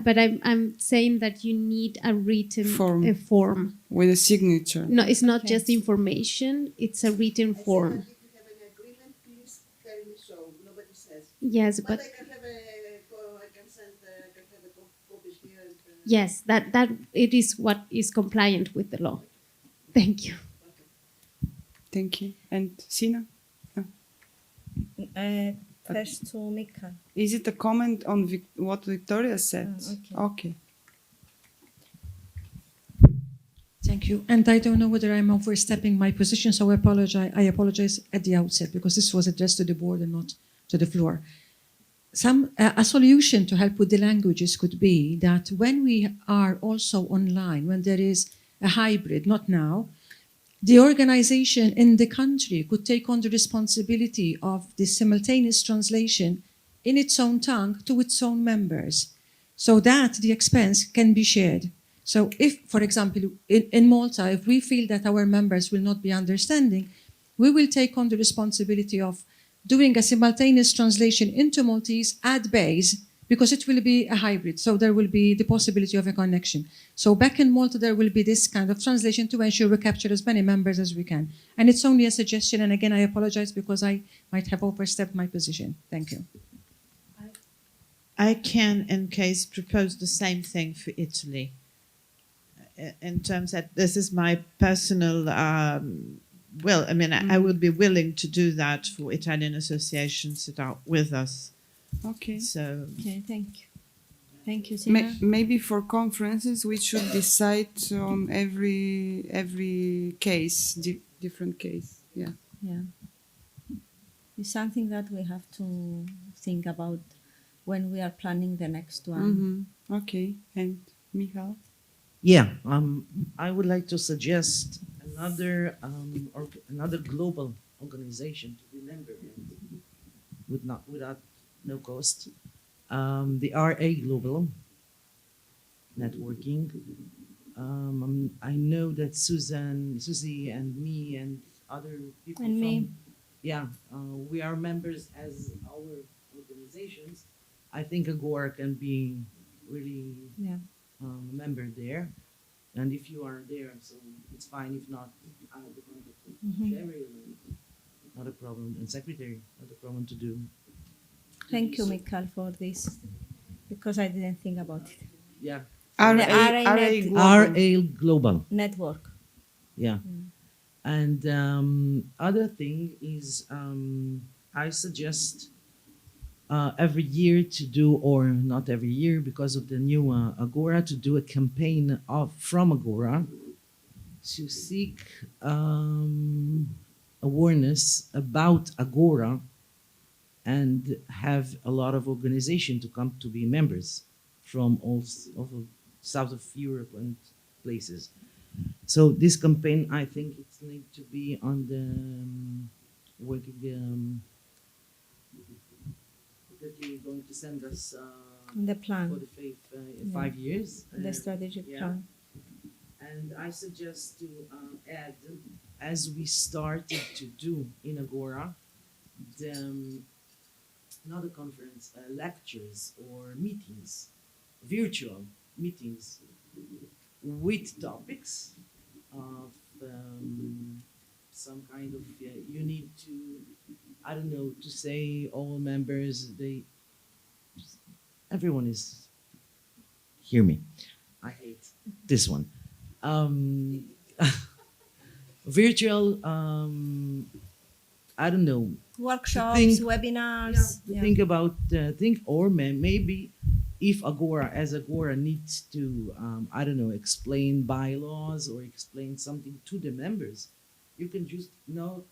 But I'm saying that you need a written form. with a signature. No, it's not just information; it's a written form. If you have an agreement, please tell me so. Nobody says. Yes, But but I can have I can send, I can have the copies here. And, yes, that it is what is compliant with the law. Thank you. Thank you. And Sina? First to Mika. Is it a comment on what Victoria said? Okay. Thank you. And I don't know whether I'm overstepping my position, so I apologize at the outset because this was addressed to the board and not to the floor. A solution to help with the languages could be that when we are also online, when there is a hybrid, not now, the organization in the country could take on the responsibility of the simultaneous translation in its own tongue to its own members, so that the expense can be shared. So if, for example, in Malta, if we feel that our members will not be understanding, we will take on the responsibility of doing a simultaneous translation into Maltese at base, because it will be a hybrid, so there will be the possibility of a connection. So back in Malta, there will be this kind of translation to ensure we capture as many members as we can. And it's only a suggestion, and again, I apologize because I might have overstepped my position. Thank you. I can, in case, propose the same thing for Italy. In terms that this is my personal, well, I mean, I would be willing to do that for Italian associations that are with us. Okay. So, Okay, thank you. Thank you, Sina. Maybe for conferences we should decide on every case, different case. Yeah. Yeah. It's something that we have to think about when we are planning the next one. Okay. And Michal? Yeah, I would like to suggest another another global organization to be member without no cost. The RA Global Networking. I know that Susie, and me, and other people And me. we are members as our organizations. I think Agora can be really a member there, and if you are there, so it's fine. If not, I have the contact with Sherry, not a problem, and secretary, not a problem to do. Thank you, Mikhail, for this, because I didn't think about it. Yeah. The RA Global. network. Yeah. And other thing is, I suggest every year to do, or not every year because of the new Agora, to do a campaign from Agora to seek awareness about Agora and have a lot of organization to come to be members from all over south of Europe and places. So this campaign, I think it's need to be on the working that you're going to send us The plan. for the 5 years. The strategic yeah. plan. And I suggest to add, as we started to do in Agora, the, not a conference, lectures or meetings, virtual meetings with topics of some kind of, you need to, I don't know, to say all members, everyone is, hear me, I hate this one. Virtual, I don't know. Workshops, webinars. Think about, or maybe if Agora, as Agora needs to, I don't know, explain bylaws or explain something to the members, you can just, not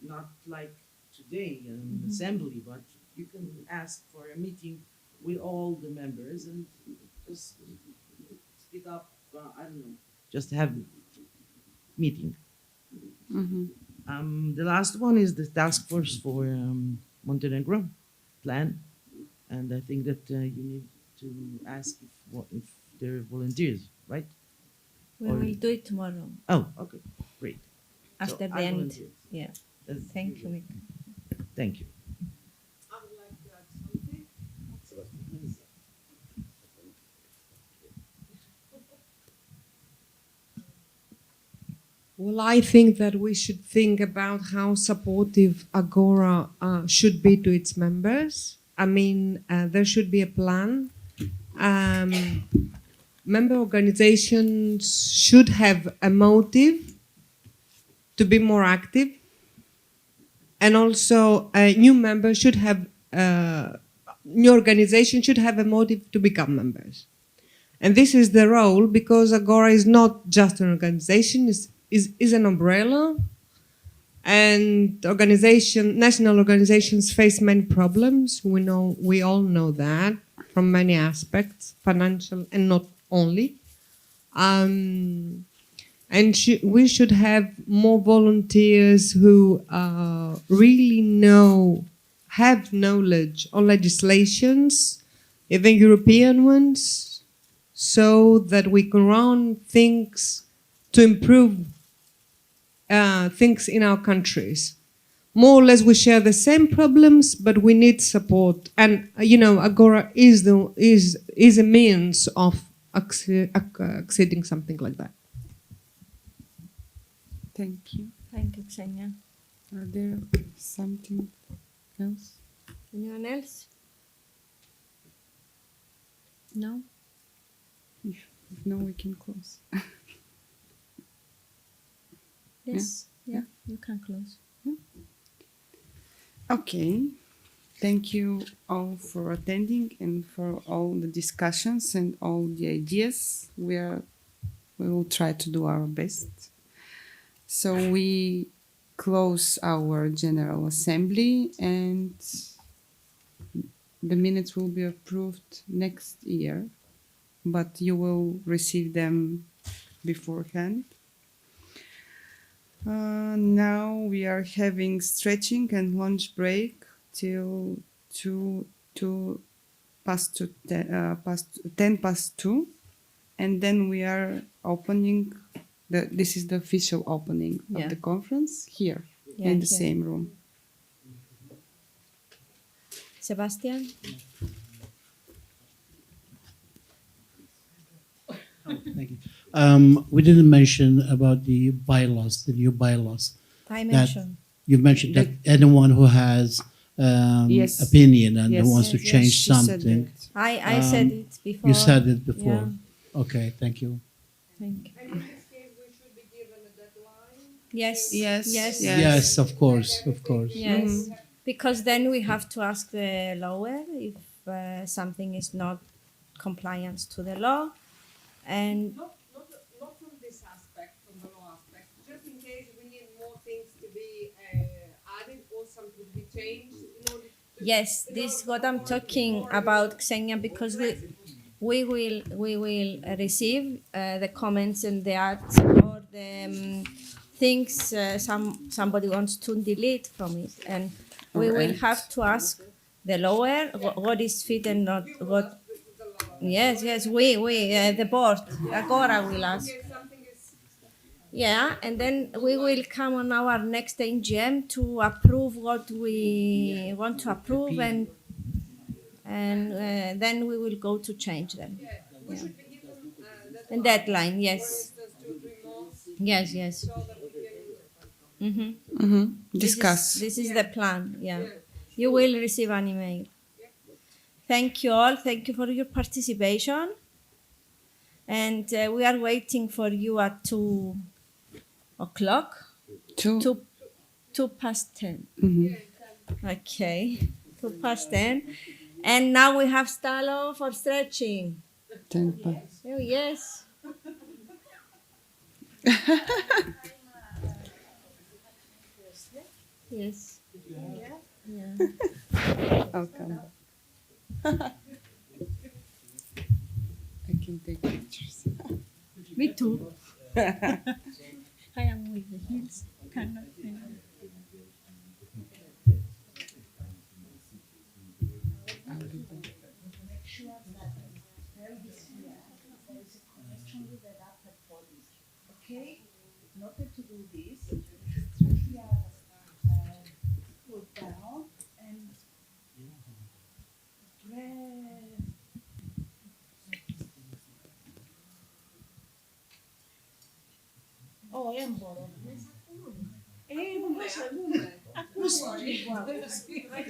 like today, assembly, but you can ask for a meeting with all the members and just speak up, I don't know, just have meeting. The last one is the task force for Montenegro plan, and I think that you need to ask if there are volunteers, right? We will do it tomorrow. Oh, okay, great. After So the I end. volunteered. Yeah. That's Thank you, good. Mika. Thank you. I would like to add something. Well, I think that we should think about how supportive Agora should be to its members. I mean, there should be a plan. Member organizations should have a motive to be more active, and also new members should have, new organizations should have a motive to become members. And this is the role, because Agora is not just an organization, is an umbrella, and national organizations face many problems. We all know that from many aspects, financial and not only. And we should have more volunteers who really have knowledge on legislations, even European ones, so that we can run things to improve things in our countries. More or less, we share the same problems, but we need support. And Agora is a means of accessing something like that. Thank you. Thank you, Xenia. Are there something else? Anyone else? No? If no, we can close. Yes. Yeah, you can close. Okay. Thank you all for attending and for all the discussions and all the ideas. We will try to do our best. So we close our General Assembly, and the minutes will be approved next year, but you will receive them beforehand. Now we are having stretching and lunch break till 10 past 2, and then we are opening. This is the official opening of the conference here in the same room. Sebastian? Thank you. We didn't mention about the bylaws, the new bylaws. I mentioned. You mentioned that anyone who has Yes. opinion and Yes. wants to Yes, change she said something. that. I said it before. You said it before. Okay, thank you. Thank you. And in this case, we should be given a deadline. Yes. Yes, Yes. yes. Yes, of course, of course. Yes. Because then we have to ask the lawyer if something is not compliance to the law, and Not from this aspect, from the law aspect, just in case we need more things to be added or something to be changed in order to. yes, this is what I'm talking about, Xenia, because we will receive the comments and the ads or the things somebody wants to delete from it, and we will Alright. have to ask the lawyer what is fit and not what. Yes, yes, we the board, Agora will ask. Something is. Yeah, and then we will come on our next AGM to approve what we want to approve, and then we will go to change them. We should be given that And deadline, for yes, instance, 2-3 months, yes, yes. so that we can. Mm-hmm. Discuss. This is the plan. Yeah, you will receive an email. Thank you all. Thank you for your participation, and we are waiting for you at 2 o'clock. Two. 2 past 10. Mhm. Okay, 2 past 10. And now we have Stalo for stretching. 10 past. Oh, yes. Yes. Yeah. I'll come. I can take pictures. Me too. I am with the heels. Cannot. I'll be back. Make sure that pelvis here, there is a connection with the upper body. Okay? In order to do this, you should try here, pull down and press. Oh, έμπορε.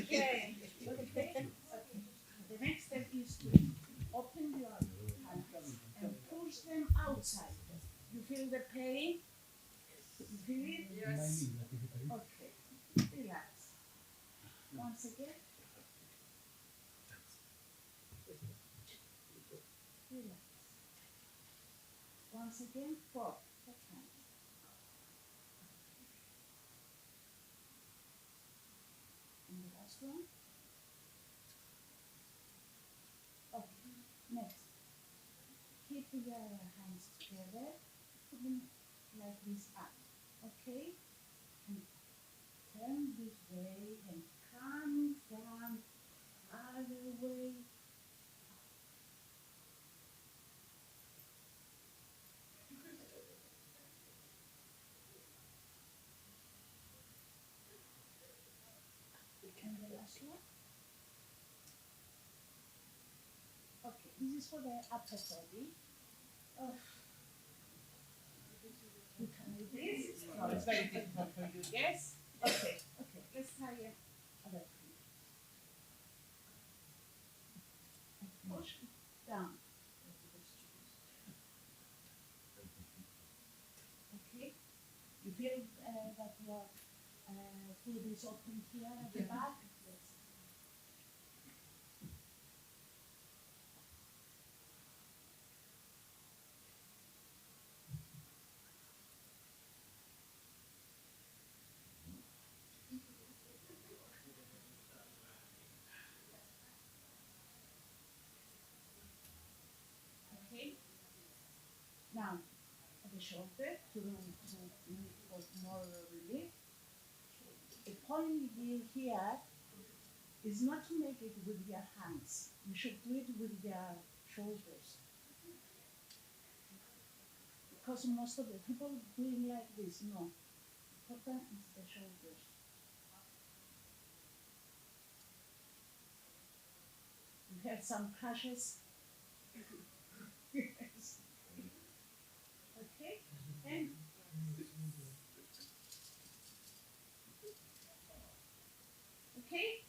Okay. The next step is to open your hands and push them outside. You feel the pain? You feel it? Yes. Okay. Relax. Once again. Relax. Once again, 4. Okay. And the last one. Okay. Next. Keep your hands together. Put them like this up. Okay? And turn this way and come from other way. And the last one. Okay, this is for the upper body. Oh. You can do this. No, it's very difficult for you, yes? Okay, okay, let's try other thing. And push down. Okay? You feel that your food is open here at the back? Yes. Okay? Now, at the shoulder to make for more relief. The point here is not to make it with your hands. You should do it with your shoulders. Because most of the people doing like this, no. Important is the shoulders. You have some crashes. Yes. Okay, and okay.